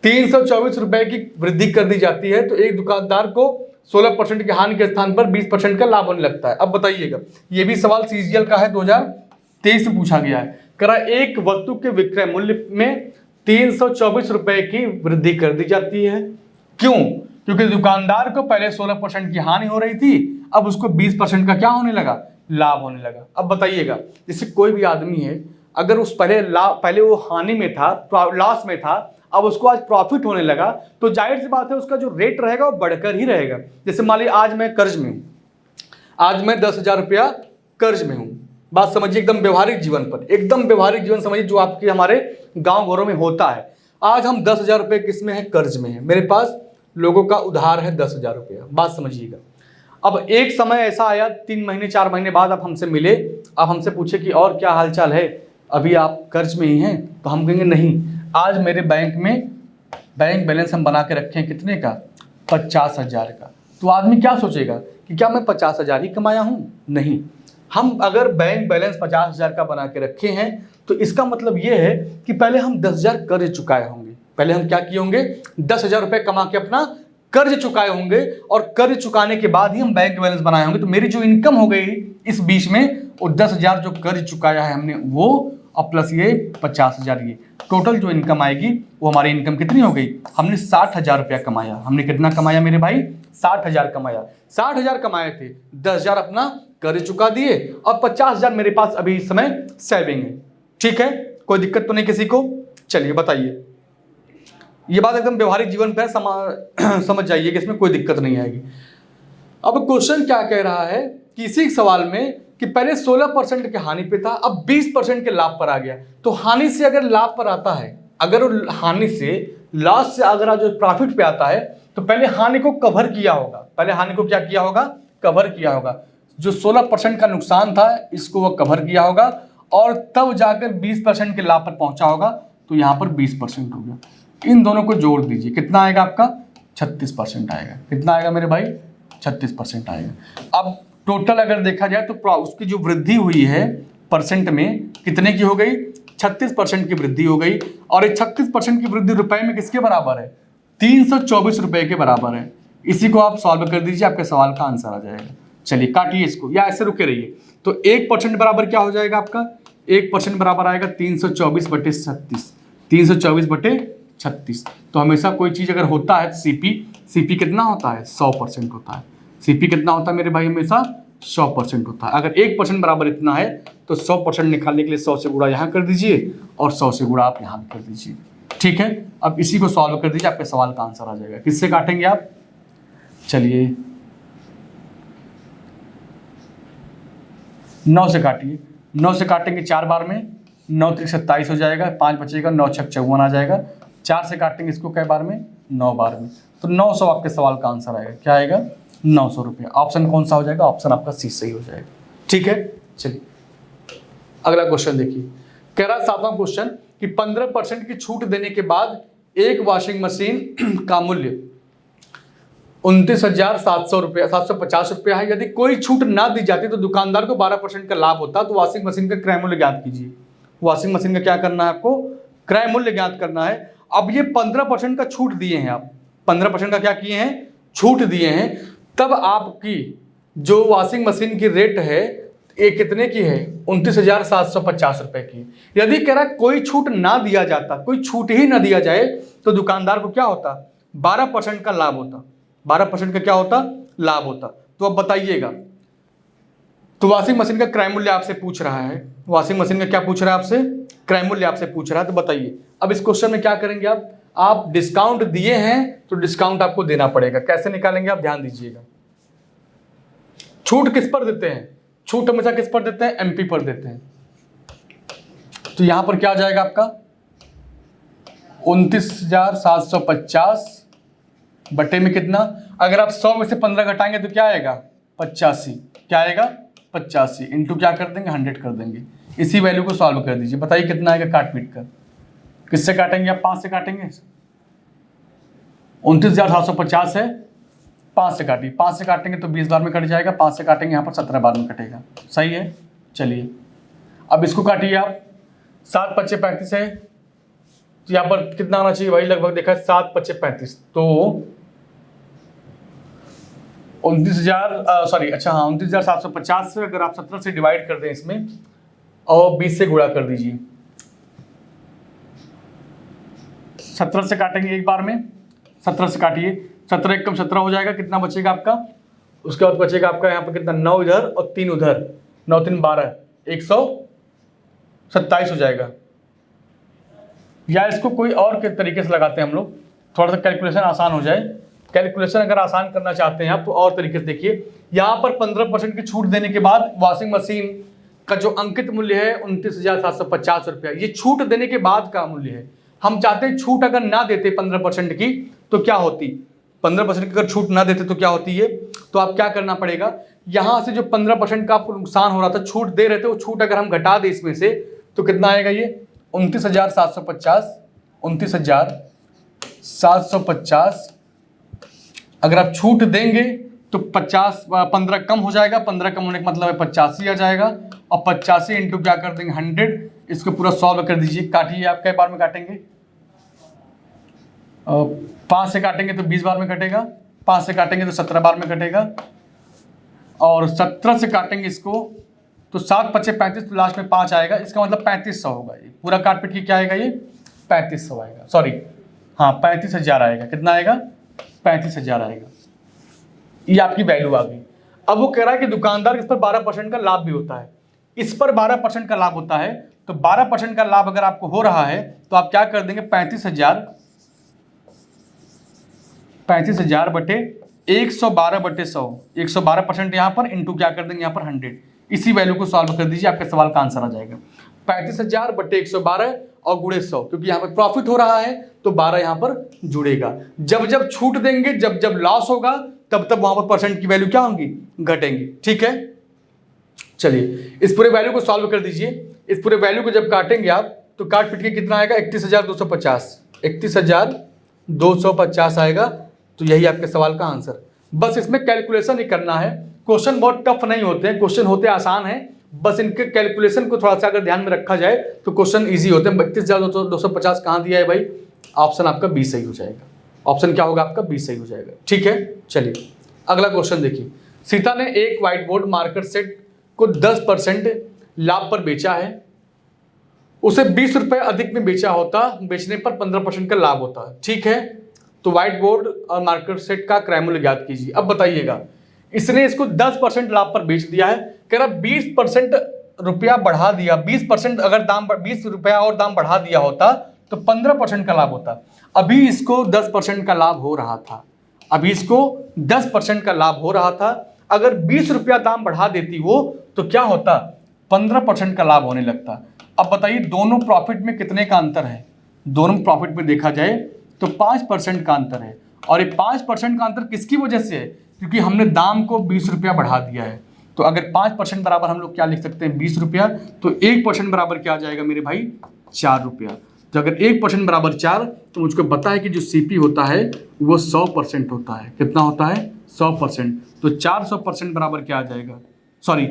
324 रुपए की वृद्धि कर दी जाती है तो एक दुकानदार को 16% की हानि के स्थान पर 20% का लाभ होने लगता है। अब बताइएगा, ये भी सवाल सीजीएल का है, 2023 में पूछा गया है। करा एक वस्तु के विक्रय मूल्य में 324 रुपए की वृद्धि कर दी जाती है। क्यों? क्योंकि दुकानदार को पहले 16% की हानि हो रही थी, अब उसको 20% का क्या होने लगा, लाभ होने लगा। अब बताइएगा, जैसे कोई भी आदमी है, अगर उस पहले वो हानि में था, लॉस में था, अब उसको आज प्रॉफिट होने लगा, तो जाहिर सी बात है उसका जो रेट रहेगा वो बढ़कर ही रहेगा। जैसे मान लीजिए आज मैं कर्ज में हूं, आज मैं 10,000 रुपया कर्ज में हूं। बात समझिए एकदम व्यवहारिक जीवन पर, एकदम व्यवहारिक जीवन समझिए जो आपके हमारे गांव घरों में होता है। आज हम 10,000 रुपये किस में है, कर्ज में है। मेरे पास लोगों का उधार है 10,000 रुपया। बात समझिएगा, अब एक समय ऐसा आया 3 महीने 4 महीने बाद आप हमसे मिले, आप हमसे पूछे कि और क्या हालचाल है, अभी आप कर्ज में ही हैं? तो हम कहेंगे नहीं, आज मेरे बैंक में बैंक बैलेंस हम बना के रखे हैं कितने का, 50,000 का। तो आदमी क्या सोचेगा कि क्या मैं 50,000 ही कमाया हूं? नहीं, हम अगर बैंक बैलेंस 50,000 का बना के रखे हैं तो इसका मतलब ये है कि पहले हम 10,000 कर्ज चुकाए होंगे। पहले हम क्या किए होंगे, 10,000 रुपये कमा के अपना कर्ज चुकाए होंगे, और कर्ज चुकाने के बाद ही हम बैंक बैलेंस बनाए होंगे। तो मेरी जो इनकम हो गई इस बीच में, वो 10,000 जो कर्ज चुकाया है हमने वो, और प्लस ये 50,000, ये टोटल जो इनकम आएगी वो हमारी इनकम कितनी हो गई, हमने 60,000 रुपया कमाया। हमने कितना कमाया मेरे भाई, 60,000 कमाया। 60,000 कमाए थे, 10,000 अपना कर्ज चुका दिए, और 50,000 मेरे पास अभी इस समय सेविंग है। ठीक है, कोई दिक्कत तो नहीं किसी को? चलिए बताइए, ये बात एकदम व्यवहारिक जीवन पर समझ जाइए कि इसमें कोई दिक्कत नहीं आएगी। अब क्वेश्चन क्या कह रहा है कि इसी सवाल में कि पहले 16% के हानि पे था, अब 20% के लाभ पर आ गया। तो हानि से अगर लाभ पर आता है, अगर हानि से लॉस से अगर जो प्रॉफिट पे आता है, तो पहले हानि को कवर किया होगा। पहले हानि को क्या किया होगा, कवर किया होगा। जो 16% का नुकसान था इसको वो कवर किया होगा, और तब जाकर 20% के लाभ पर पहुंचा होगा। तो यहाँ पर 20% हो गया। इन दोनों को जोड़ दीजिए, कितना आएगा आपका, 36% आएगा। कितना आएगा मेरे भाई, 36% आएगा। अब टोटल अगर देखा जाए तो उसकी जो वृद्धि हुई है परसेंट में, कितने की हो गई, 36% की वृद्धि हो गई। और ये 36% की वृद्धि रुपए में किसके बराबर है, 324 रुपए के बराबर है। इसी को आप सॉल्व कर दीजिए, आपके सवाल का आंसर आ जाएगा। चलिए काटिए इसको, या ऐसे रुके रहिए। तो 1% बराबर क्या हो जाएगा आपका, 1% बराबर आएगा 324 बटे 36, 324 बटे 36। तो हमेशा कोई चीज़ अगर होता है तो सीपी कितना होता है, 100% होता है। सीपी कितना होता है मेरे भाई, हमेशा 100% होता है। अगर 1% बराबर इतना है तो 100% निकालने के लिए 100 से गुणा यहाँ कर दीजिए, और 100 से गुणा आप यहाँ कर दीजिए। ठीक है, अब इसी को सॉल्व कर दीजिए, आपके सवाल का आंसर आ जाएगा। किससे काटेंगे आप, चलिए 9 से काटिए। 9 से काटेंगे 4 बार में, 9 त्रिक 27 हो जाएगा, 5 बचेगा, 9 छक 54 आ जाएगा। 4 से काटेंगे इसको कै बार में, 9 बार में। तो 900 आपके सवाल का आंसर आएगा। क्या आएगा, 900 रुपये। ऑप्शन कौन सा हो जाएगा, ऑप्शन आपका सी सही हो जाएगा। ठीक है, चलिए अगला क्वेश्चन देखिए। कह रहा 7वां क्वेश्चन कि 15% की छूट देने के बाद एक वॉशिंग मशीन का मूल्य 29,700 रुपया 750 रुपया है। यदि कोई छूट ना दी जाती तो दुकानदार को 12% का लाभ होता। तो वॉशिंग मशीन का क्रय मूल्य ज्ञात कीजिए। वॉशिंग मशीन का क्या करना है आपको, क्रय मूल्य ज्ञात करना है। अब ये 15% का छूट दिए हैं आप, 15% का क्या किए हैं, छूट दिए हैं। तब आपकी जो वॉशिंग मशीन की रेट है ये कितने की है, 29,750 रुपए की। यदि कह रहा कोई छूट ना दिया जाता, कोई छूट ही ना दिया जाए, तो दुकानदार को क्या होता, 12% का लाभ होता, 12% का क्या होता, लाभ होता। तो अब बताइएगा, तो वॉशिंग मशीन का क्रय मूल्य आपसे पूछ रहा है, वॉशिंग मशीन का क्या पूछ रहा है आपसे, क्रय मूल्य आपसे पूछ रहा है। तो बताइए अब इस क्वेश्चन में क्या करेंगे आप डिस्काउंट दिए हैं तो डिस्काउंट आपको देना पड़ेगा। कैसे निकालेंगे आप ध्यान दीजिएगा। छूट किस पर देते हैं, छूट हमेशा किस पर देते हैं, एमपी पर देते हैं। तो यहां पर क्या आ जाएगा आपका 29,750 बटे में कितना, अगर आप 100 में से 15 घटाएंगे तो क्या आएगा 85, क्या आएगा 85 इंटू क्या कर देंगे 100 कर देंगे। इसी वैल्यू को सॉल्व कर दीजिए, बताइए कितना आएगा काट पीट कर। किससे काटेंगे आप, 5 से काटेंगे। 29,750 है, 5 से काटिए, 5 से काटेंगे तो 20 बार में कट जाएगा, 5 से काटेंगे यहाँ पर 17 बार में कटेगा। सही है, चलिए अब इसको काटिए आप। 7 पच्चे 35 है, तो यहाँ पर कितना आना चाहिए भाई, लगभग देखा 7 पच्चे 35, तो 29,750 से अगर आप 17 से डिवाइड कर दें इसमें और 20 से गुणा कर दीजिए। 17 से काटेंगे एक बार में, 17 से काटिए, 17 एकम 17 हो जाएगा, कितना बचेगा आपका, उसके बाद बचेगा आपका यहाँ पर कितना 9 इधर और 3 उधर, 9 3 12, 127 हो जाएगा। या इसको कोई और के तरीके से लगाते हैं हम लोग, थोड़ा सा कैलकुलेशन आसान हो जाए। कैलकुलेशन अगर आसान करना चाहते हैं आप तो और तरीके से देखिए, यहाँ पर 15% की छूट देने के बाद वॉशिंग मशीन का जो अंकित मूल्य है 29,750 रुपया, ये छूट देने के बाद का मूल्य है। हम चाहते हैं छूट अगर ना देते 15% की तो क्या होती, 15% की अगर छूट ना देते तो क्या होती है। तो आप क्या करना पड़ेगा, यहाँ से जो 15% का आपको नुकसान हो रहा था, छूट दे रहे थे, वो छूट अगर हम घटा दें इसमें से तो कितना आएगा, ये 29,750, 29,750 अगर आप छूट देंगे तो 15 कम हो जाएगा, 15 कम होने का मतलब है 85 आ जाएगा, और 85 इंटू क्या कर देंगे 100, इसको पूरा सॉल्व कर दीजिए। काटिए, आप कई बार में काटेंगे, 5 से काटेंगे तो 20 बार में कटेगा, 5 से काटेंगे तो 17 बार में कटेगा, और 17 से काटेंगे इसको तो 7 पच्चे 35, तो लास्ट में 5 आएगा, इसका मतलब 3500 होगा। ये पूरा काट पीट की क्या आएगा, ये 3500 आएगा, सॉरी हाँ 35,000 आएगा। कितना आएगा 35,000 आएगा। ये आपकी वैल्यू आ गई। अब वो कह रहा है कि दुकानदार इस पर 12% का लाभ भी होता है, इस पर 12% का लाभ होता है। तो 12% का लाभ अगर आपको हो रहा है तो आप क्या कर देंगे 35,000 बटे 112 बटे 100, 112% यहाँ पर इंटू क्या कर देंगे यहाँ पर 100, इसी वैल्यू को सॉल्व कर दीजिए, आपके सवाल का आंसर आ जाएगा 35,000 बटे 112 और गुणे 100, क्योंकि यहाँ पर प्रॉफिट हो रहा है तो 12 यहाँ पर जुड़ेगा। जब जब छूट देंगे, जब जब लॉस होगा, तब तब वहां पर परसेंट की वैल्यू क्या होंगी, घटेंगी। ठीक है, चलिए इस पूरे वैल्यू को सॉल्व कर दीजिए। इस पूरे वैल्यू को जब काटेंगे आप तो काट पीट के कितना आएगा 31,250, 31,250 आएगा। तो यही आपके सवाल का आंसर। बस इसमें कैलकुलेशन ही करना है, क्वेश्चन बहुत टफ नहीं होते हैं, क्वेश्चन होते आसान है, बस इनके कैलकुलेशन को थोड़ा सा अगर ध्यान में रखा जाए तो क्वेश्चन इजी होते हैं। 32,250 कहाँ दिया है भाई, ऑप्शन आपका बी सही हो जाएगा। ऑप्शन क्या होगा आपका, बी सही हो जाएगा। ठीक है, चलिए अगला क्वेश्चन देखिए। सीता ने एक व्हाइट बोर्ड मार्कर सेट को 10% लाभ पर बेचा है, उसे 20 रुपए अधिक में बेचा होता, बेचने पर 15% का लाभ होता। ठीक है, तो व्हाइट बोर्ड और मार्कर सेट का क्रय मूल्य ज्ञात कीजिए। अब बताइएगा, इसने इसको 10% लाभ पर बेच दिया है, कह रहा 20% रुपया बढ़ा दिया, 20% अगर दाम 20 रुपया और दाम बढ़ा दिया होता तो 15% का लाभ होता। अभी इसको 10% का लाभ हो रहा था, अभी इसको 10% का लाभ हो रहा था, अगर 20 रुपया दाम बढ़ा देती वो तो क्या होता, 15% का लाभ होने लगता। अब बताइए दोनों प्रॉफिट में कितने का अंतर है, दोनों प्रॉफिट में देखा जाए तो 5% का अंतर है। और ये 5% का अंतर किसकी वजह से है, क्योंकि हमने दाम को 20 रुपया बढ़ा दिया है। तो अगर 5% बराबर हम लोग क्या लिख सकते हैं 20 रुपया, तो 1% बराबर क्या आ जाएगा मेरे भाई 4 रुपया। तो अगर 1% बराबर 4, तो मुझको पता है कि जो सीपी होता है वो 100% होता है। कितना होता है 100%, तो 400% बराबर क्या आ जाएगा, सॉरी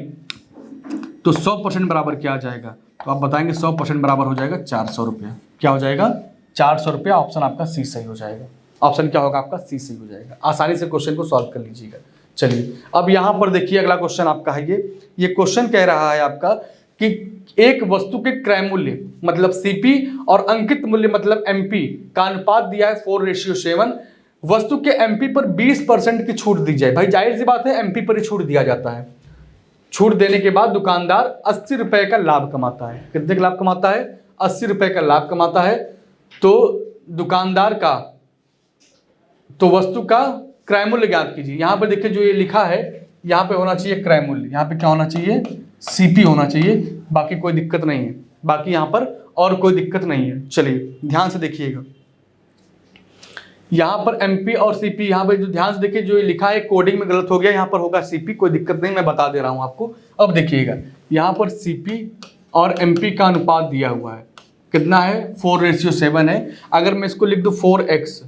तो 100% बराबर क्या आ जाएगा, तो आप बताएंगे 100% बराबर हो जाएगा 400 रुपया। क्या हो जाएगा 400 रुपया। ऑप्शन आपका सी सही हो जाएगा। ऑप्शन क्या होगा आपका सी सही हो जाएगा। आसानी से क्वेश्चन को सॉल्व कर लीजिएगा। चलिए अब यहाँ पर देखिए अगला क्वेश्चन आपका है, ये क्वेश्चन कह रहा है आपका कि एक वस्तु के क्रय मूल्य मतलब सीपी और अंकित मूल्य मतलब एमपी का अनुपात दिया है 4:7, वस्तु के एमपी पर 20% की छूट दी जाए। भाई जाहिर सी बात है एमपी पर ही छूट दिया जाता है। छूट देने के बाद दुकानदार 80 रुपए का लाभ कमाता है। कितने का लाभ कमाता है? 80 रुपए का लाभ कमाता है। तो दुकानदार का, तो वस्तु का क्रय मूल्य ज्ञात कीजिए। यहां पर देखिए जो ये लिखा है, यहां पे होना चाहिए क्रय मूल्य, यहां पे क्या होना चाहिए? सीपी होना चाहिए। बाकी कोई दिक्कत नहीं है, बाकी यहां पर और कोई दिक्कत नहीं है। चलिए ध्यान से देखिएगा, यहां पर एमपी और सीपी, यहां पर जो ध्यान से देखिए जो ये लिखा है कोडिंग में गलत हो गया, यहां पर होगा सीपी, कोई दिक्कत नहीं, मैं बता दे रहा हूं आपको। अब देखिएगा यहां पर सीपी और एमपी का अनुपात दिया हुआ है, कितना है? 4:7 है। अगर मैं इसको लिख दूं 4x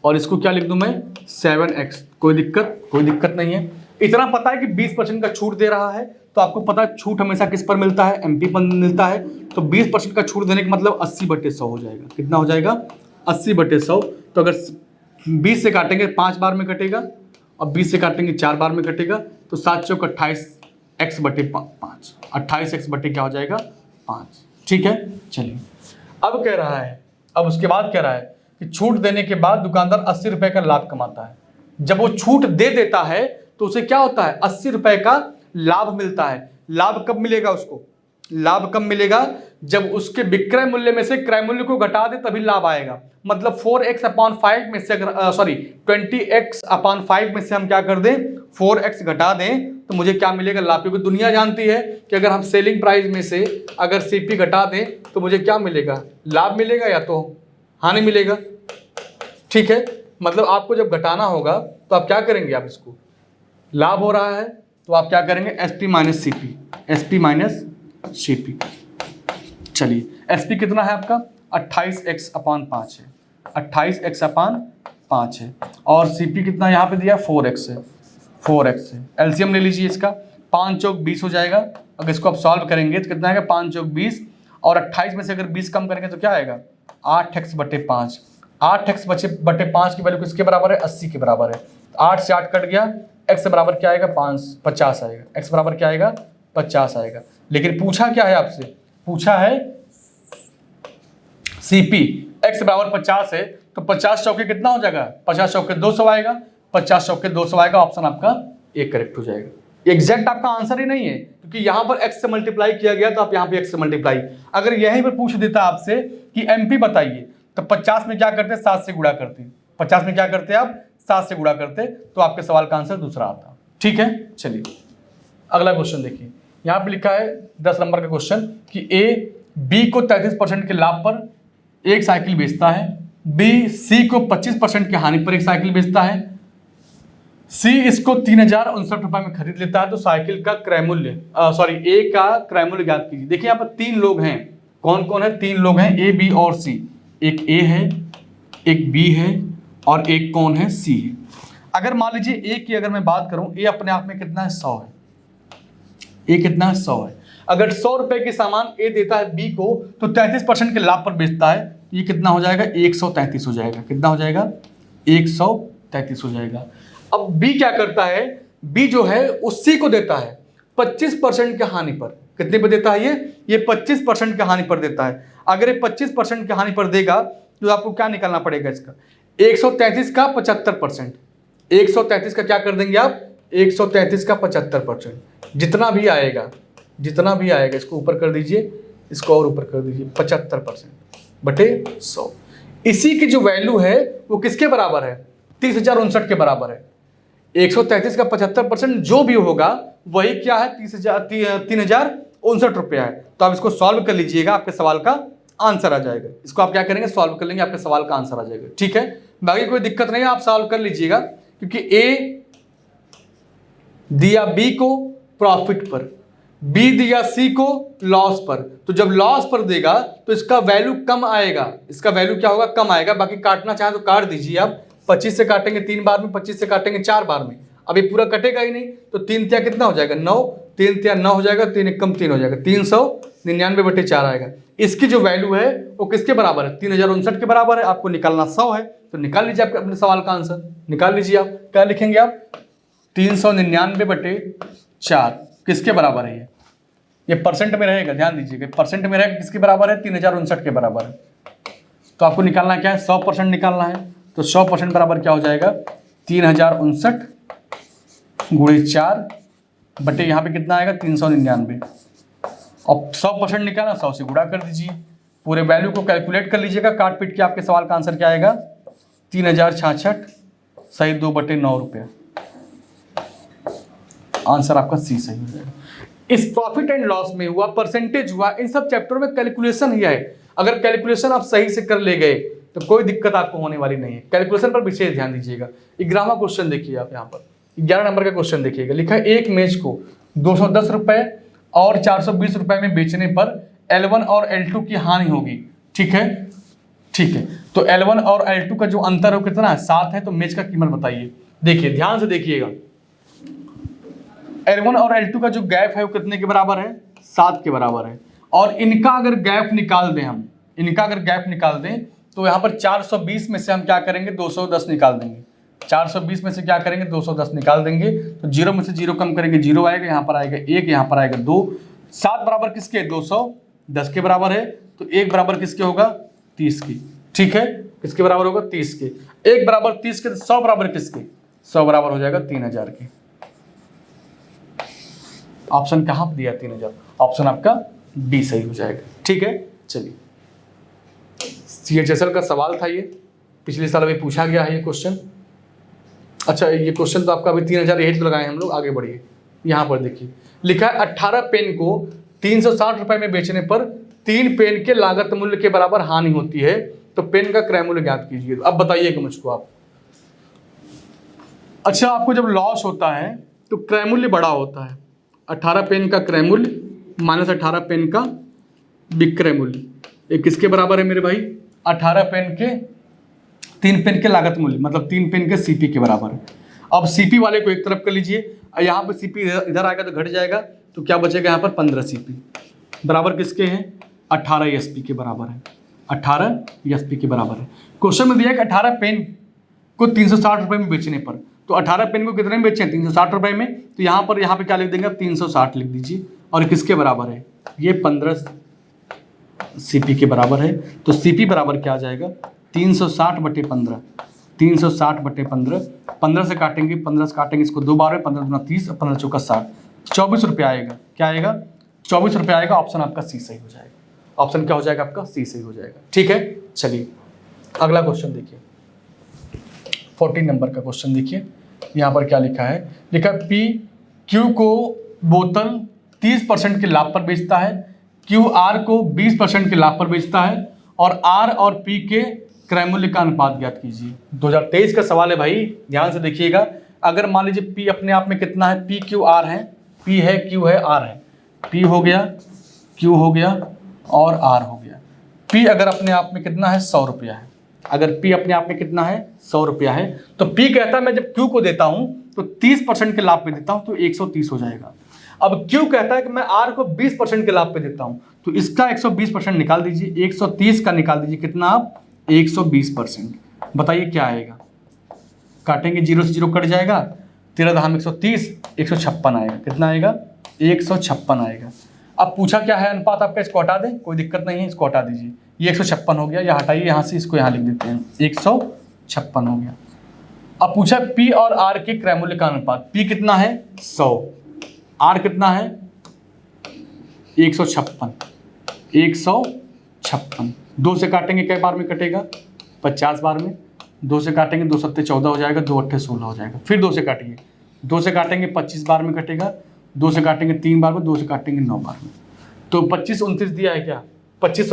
और इसको क्या लिख दूं मैं? 7x, कोई दिक्कत नहीं है। इतना पता है कि 20% का छूट दे रहा है, तो आपको पता है छूट हमेशा किस पर मिलता है? एमपी पर मिलता है। तो 20% का छूट देने का मतलब 80/100 हो जाएगा। कितना हो जाएगा? 80/100। तो अगर 20 से काटेंगे 5 बार में कटेगा और 20 से काटेंगे 4 बार में कटेगा, तो 7 चौक 28x/5, 28x बटे क्या हो जाएगा? 5। ठीक है, चलिए अब कह रहा है, अब उसके बाद कह रहा है कि छूट देने के बाद दुकानदार 80 रुपए का लाभ कमाता है। जब वो छूट दे देता है तो उसे क्या होता है? 80 रुपए का लाभ मिलता है। लाभ कब मिलेगा उसको? लाभ कब मिलेगा? जब उसके विक्रय मूल्य में से क्रय मूल्य को घटा दे तभी लाभ आएगा। मतलब 4x/5 में से अगर 20x/5 में से हम क्या कर दें? 4x घटा दें तो मुझे क्या मिलेगा? लाभ। क्योंकि दुनिया जानती है कि अगर हम सेलिंग प्राइस में से अगर सीपी घटा दें तो मुझे क्या मिलेगा? लाभ मिलेगा या तो हानि मिलेगा। ठीक है, मतलब आपको जब घटाना होगा तो आप क्या करेंगे? आप इसको, लाभ हो रहा है तो आप क्या करेंगे? SP minus CP, SP minus CP. चलिए एसपी कितना है आपका? 28x/5 है, 28x/5 है। और सीपी कितना यहाँ पे दिया? 4x है, 4x है। एलसीएम ले लीजिए इसका, 5 चौक 20 हो जाएगा। अगर इसको आप सॉल्व करेंगे तो कितना आएगा? 5 चौक 20 और 28 में से अगर 20 कम करेंगे तो क्या आएगा? 8x/5। 8x/5 की वैल्यू किसके बराबर है? 80 के बराबर है। 8 से 8 कट गया, x बराबर क्या आएगा? 50 आएगा। x बराबर क्या आएगा? 50 आएगा। लेकिन पूछा क्या है आपसे? पूछा है सीपी, x बराबर 50 है तो 50 चौके कितना हो जाएगा? 50 चौके 200 आएगा, 50 चौके 200 आएगा। ऑप्शन आपका एक करेक्ट हो जाएगा। एग्जैक्ट आपका आंसर ही नहीं है क्योंकि यहां पर x से मल्टीप्लाई किया गया तो आप यहां पे x से मल्टीप्लाई। अगर यहीं पर पूछ देता आपसे कि एमपी बताइए तो 50 में क्या करते? 7 से गुणा करते। 50 में क्या करते आप? 7 से गुणा करते, तो आपके सवाल का आंसर दूसरा आता। ठीक है, चलिए अगला क्वेश्चन देखिए। यहां पे लिखा है 10 नंबर का क्वेश्चन कि ए बी को 33% के लाभ पर एक साइकिल बेचता है, बी सी को 25% की हानि पर एक साइकिल बेचता है, सी इसको 3059 रुपए में खरीद लेता है। तो साइकिल का क्रय मूल्य ए का क्रय मूल्य ज्ञात कीजिए। देखिए यहाँ पर 3 लोग हैं। कौन कौन है? 3 लोग हैं, ए बी और सी। एक ए है, एक बी है और एक कौन है? सी है। अगर मान लीजिए ए की अगर मैं बात करूं, ए अपने आप में कितना है? 100 है। ए कितना है? 100 है। अगर 100 रुपए की सामान ए देता है बी को तो 33% के लाभ पर बेचता है, ये कितना हो जाएगा? 133 हो जाएगा। कितना हो जाएगा? 133 हो जाएगा। अब बी क्या करता है? बी जो है उसी को देता है 25% के हानि पर। कितने पे देता है ये 25% के हानि पर देता है। अगर ये 25% के हानि पर देगा तो आपको क्या निकालना पड़ेगा? इसका 133 का 75%। 133 का क्या कर देंगे आप? 133 का 75%। जितना भी आएगा इसको ऊपर कर दीजिए, इसको और ऊपर कर दीजिए, 75% बटे 100। इसी की जो वैल्यू है वो किसके बराबर है? 30,059 के बराबर है। 133 का 75% जो भी होगा वही क्या है? 3,059 रुपया है। तो आप इसको सॉल्व कर लीजिएगा, आपके सवाल का आंसर आ जाएगा। इसको आप क्या करेंगे? सॉल्व कर लेंगे, आपके सवाल का आंसर आ जाएगा। ठीक है, बाकी कोई दिक्कत नहीं है, आप सॉल्व कर लीजिएगा। क्योंकि ए दिया बी को प्रॉफिट पर, बी दिया सी को लॉस पर। तो जब लॉस पर देगा तो इसका वैल्यू कम आएगा। इसका वैल्यू क्या होगा? कम आएगा। बाकी काटना चाहे तो काट दीजिए आप। 25 से काटेंगे 3 बार में, 25 से काटेंगे 4 बार में। अब ये पूरा कटेगा ही नहीं, तो 3 तिया कितना हो जाएगा? 9। 3 तिया 9 हो जाएगा, 3 एकम 3 हो जाएगा, 399/4 आएगा। इसकी जो वैल्यू है वो किसके बराबर है? 3059 के बराबर है। आपको निकालना 100 है, तो निकाल लीजिए आपके अपने सवाल का आंसर। निकाल लीजिए आप, क्या लिखेंगे आप? 399/4 किसके बराबर है? ये परसेंट में रहेगा, ध्यान दीजिएगा, परसेंट में रहेगा। किसके बराबर है? 3059 के बराबर है। तो आपको निकालना क्या है? 100% निकालना है। तो 100% बराबर क्या हो जाएगा 3059 गुणे 4 बटे यहाँ पे कितना आएगा 399। अब 100% निकाला 100 से गुणा कर दीजिए, पूरे वैल्यू को कैलकुलेट कर लीजिएगा, काट पीट के आपके सवाल का आंसर क्या आएगा 3066 सही 2/9 रुपया। आंसर आपका सी सही हो जाएगा। इस प्रॉफिट एंड लॉस में हुआ, परसेंटेज हुआ, इन सब चैप्टर में कैलकुलेशन ही है। अगर कैलकुलेशन आप सही से कर ले गए तो कोई दिक्कत आपको होने वाली नहीं है। कैलकुलेशन पर विशेष ध्यान दीजिएगा। 11वां क्वेश्चन देखिए आप, यहाँ पर 11 नंबर का क्वेश्चन देखिएगा। लिखा है एक मेज को 210 रुपए और 420 रुपए में बेचने पर L1 और L2 की हानि होगी। ठीक है, ठीक है। तो L1 और L2 का जो अंतर है कितना है 7 है। तो मेज का कीमत बताइए। देखिए ध्यान से देखिएगा, L1 और L2 का जो गैप है वो कितने के बराबर है 7 के बराबर है। और इनका अगर गैप निकाल दें हम, इनका अगर गैप निकाल दें तो यहाँ पर 420 में से हम क्या करेंगे 210 निकाल देंगे। 420 में से क्या करेंगे 210 निकाल देंगे। तो 0 में से 0 कम करेंगे 0 आएगा, यहाँ पर आएगा 1, यहाँ पर आएगा 2। 7 बराबर किसके 210 के बराबर है। तो 1 बराबर किसके होगा 30 की। ठीक है, किसके बराबर होगा 30 के। 1 बराबर 30 के, 100 बराबर किसके 100 बराबर हो जाएगा 3000 के। ऑप्शन कहाँ पर दिया 3000, ऑप्शन आपका बी सही हो जाएगा। ठीक है, चलिए CHSL का सवाल था ये, पिछले साल अभी पूछा गया है ये क्वेश्चन। अच्छा ये क्वेश्चन तो आपका अभी 3000 यही तो लगाए हम लोग। आगे बढ़िए, यहाँ पर देखिए लिखा है 18 पेन को 360 रुपए में बेचने पर 3 पेन के लागत मूल्य के बराबर हानि होती है। तो पेन का क्रय मूल्य ज्ञात कीजिए। अब बताइएगा मुझको आप। अच्छा आपको जब लॉस होता है तो क्रय मूल्य बड़ा होता है। 18 पेन का क्रय मूल्य माइनस 18 पेन का विक्रय मूल्य, ये किसके बराबर है मेरे भाई 18 पेन के 3 पेन के लागत मूल्य, मतलब 3 पेन के सीपी के बराबर है। अब सीपी वाले को एक तरफ कर लीजिए, यहाँ पर सीपी इधर आएगा तो घट जाएगा, तो क्या बचेगा यहाँ पर 15 सीपी बराबर किसके हैं 18 एसपी के बराबर है। 18 एसपी के बराबर है। क्वेश्चन में दिया है कि 18 पेन को 360 रुपए में बेचने पर, तो 18 पेन को कितने में बेचे 360 रुपए में। तो यहाँ पे क्या लिख देंगे आप 360 लिख दीजिए। और किसके बराबर है ये 15 सीपी के बराबर है। तो सीपी बराबर क्या आ जाएगा 360 बटे 15, 360 बटे 15, 15 से काटेंगे, 15 से काटेंगे इसको 2 बार में, 15 दूना 30, 15 चौका 60, 24 रुपये आएगा। क्या आएगा 24 रुपये आएगा। ऑप्शन आपका सी सही हो जाएगा। ऑप्शन क्या हो जाएगा आपका सी सही हो जाएगा। ठीक है, चलिए अगला क्वेश्चन देखिए 14 नंबर का क्वेश्चन देखिए। यहाँ पर क्या लिखा है, लिखा पी क्यू को बोतल 30% के लाभ पर बेचता है, क्यू आर को 20% के लाभ पर बेचता है, और आर और पी के क्रय मूल्य का अनुपात ज्ञात कीजिए। 2023 का सवाल है भाई, ध्यान से देखिएगा। अगर मान लीजिए पी अपने आप में कितना है, पी क्यू आर है, पी है क्यू है आर है, पी हो गया क्यू हो गया और आर हो गया। पी अगर अपने आप में कितना है 100 रुपया है, अगर पी अपने आप में कितना है 100 रुपया है, तो पी कहता है मैं जब क्यू को देता हूं तो 30% के लाभ पे देता हूं तो 130 हो जाएगा। अब क्यू कहता है कि मैं आर को 20% के लाभ पे देता हूं, तो इसका 120% निकाल दीजिए, 130 का निकाल दीजिए कितना आप 120%। बताइए क्या आएगा, काटेंगे 0 से 0 कट जाएगा, 13 धाम 130, 156 आएगा। कितना आएगा 156 आएगा। अब पूछा क्या है अनुपात आपका, इसको हटा दें कोई दिक्कत नहीं है, इसको हटा दीजिए। ये 156 हो गया, या हटाइए यहाँ से, इसको यहाँ लिख देते हैं 156 हो गया। अब पूछा पी और आर के क्रय मूल्य का अनुपात, पी कितना है 100, आर कितना है 156, 156। 2 से काटेंगे कई बार में कटेगा 50 बार में, 2 से काटेंगे 2 सत्ते 14 हो जाएगा, 2 अट्ठे 16 हो जाएगा। फिर 2 से काटिए, 2 से काटेंगे 25 बार में कटेगा, 2 से काटेंगे 3 बार में, 2 से काटेंगे 9 बार में। तो 25 29 दिया है क्या 25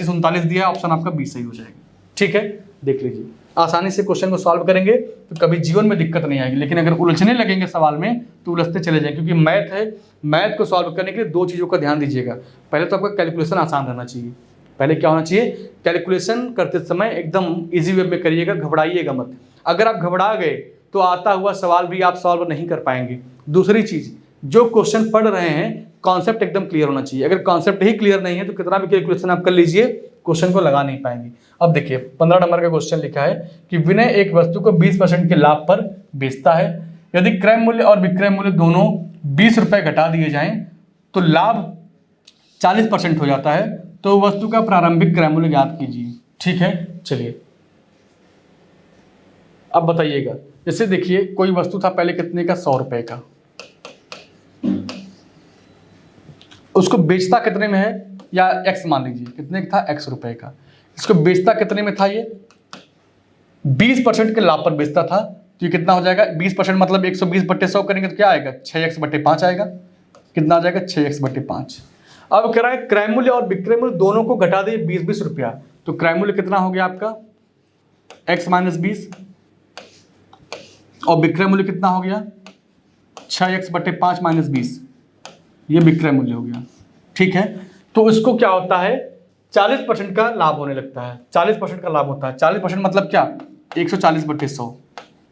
39 दिया है। ऑप्शन आपका बी सही हो जाएगा। ठीक है, देख लीजिए आसानी से क्वेश्चन को सॉल्व करेंगे तो कभी जीवन में दिक्कत नहीं आएगी। लेकिन अगर उलझने लगेंगे सवाल में तो उलझते चले जाएंगे, क्योंकि मैथ है। मैथ को सॉल्व करने के लिए 2 चीज़ों का ध्यान दीजिएगा। पहले तो आपका कैलकुलेशन आसान रहना चाहिए। पहले क्या होना चाहिए, कैलकुलेशन करते समय एकदम ईजी वे में करिएगा, घबराइएगा मत। अगर आप घबरा गए तो आता हुआ सवाल भी आप सॉल्व नहीं कर पाएंगे। दूसरी चीज़, जो क्वेश्चन पढ़ रहे हैं कॉन्सेप्ट एकदम क्लियर होना चाहिए। अगर कॉन्सेप्ट ही क्लियर नहीं है तो कितना भी कैलकुलेशन आप कर लीजिए, क्वेश्चन को लगा नहीं पाएंगे। अब देखिए 15 नंबर का क्वेश्चन लिखा है कि विनय एक वस्तु को 20% के लाभ पर बेचता है। यदि क्रय मूल्य और विक्रय मूल्य दोनों 20 रुपए घटा दिए जाएं तो लाभ 40% हो जाता है। तो वस्तु का प्रारंभिक क्रय मूल्य ज्ञात कीजिए। ठीक है, चलिए अब बताइएगा, जैसे देखिए कोई वस्तु था पहले कितने का, 100 रुपए का, उसको बेचता कितने में है, या एक्स मान लीजिए कितने का था, एक्स रुपए का, इसको बेचता कितने में था, ये 20% के लाभ पर बेचता था, तो ये कितना हो जाएगा, 20% मतलब 120/100 करेंगे तो क्या आएगा, 6x/5 आएगा। कितना आ जाएगा, 6x/5। अब कह रहा है क्रय मूल्य और विक्रय मूल्य दोनों को घटा दिए 20-20 रुपया, तो क्रय मूल्य कितना हो गया आपका, x - 20, और विक्रय मूल्य कितना हो गया, 6x/5 - 20, ये विक्रय मूल्य हो गया। ठीक है, तो इसको क्या होता है, 40% का लाभ होने लगता है, 40% का लाभ होता है। 40% मतलब क्या, 140/100,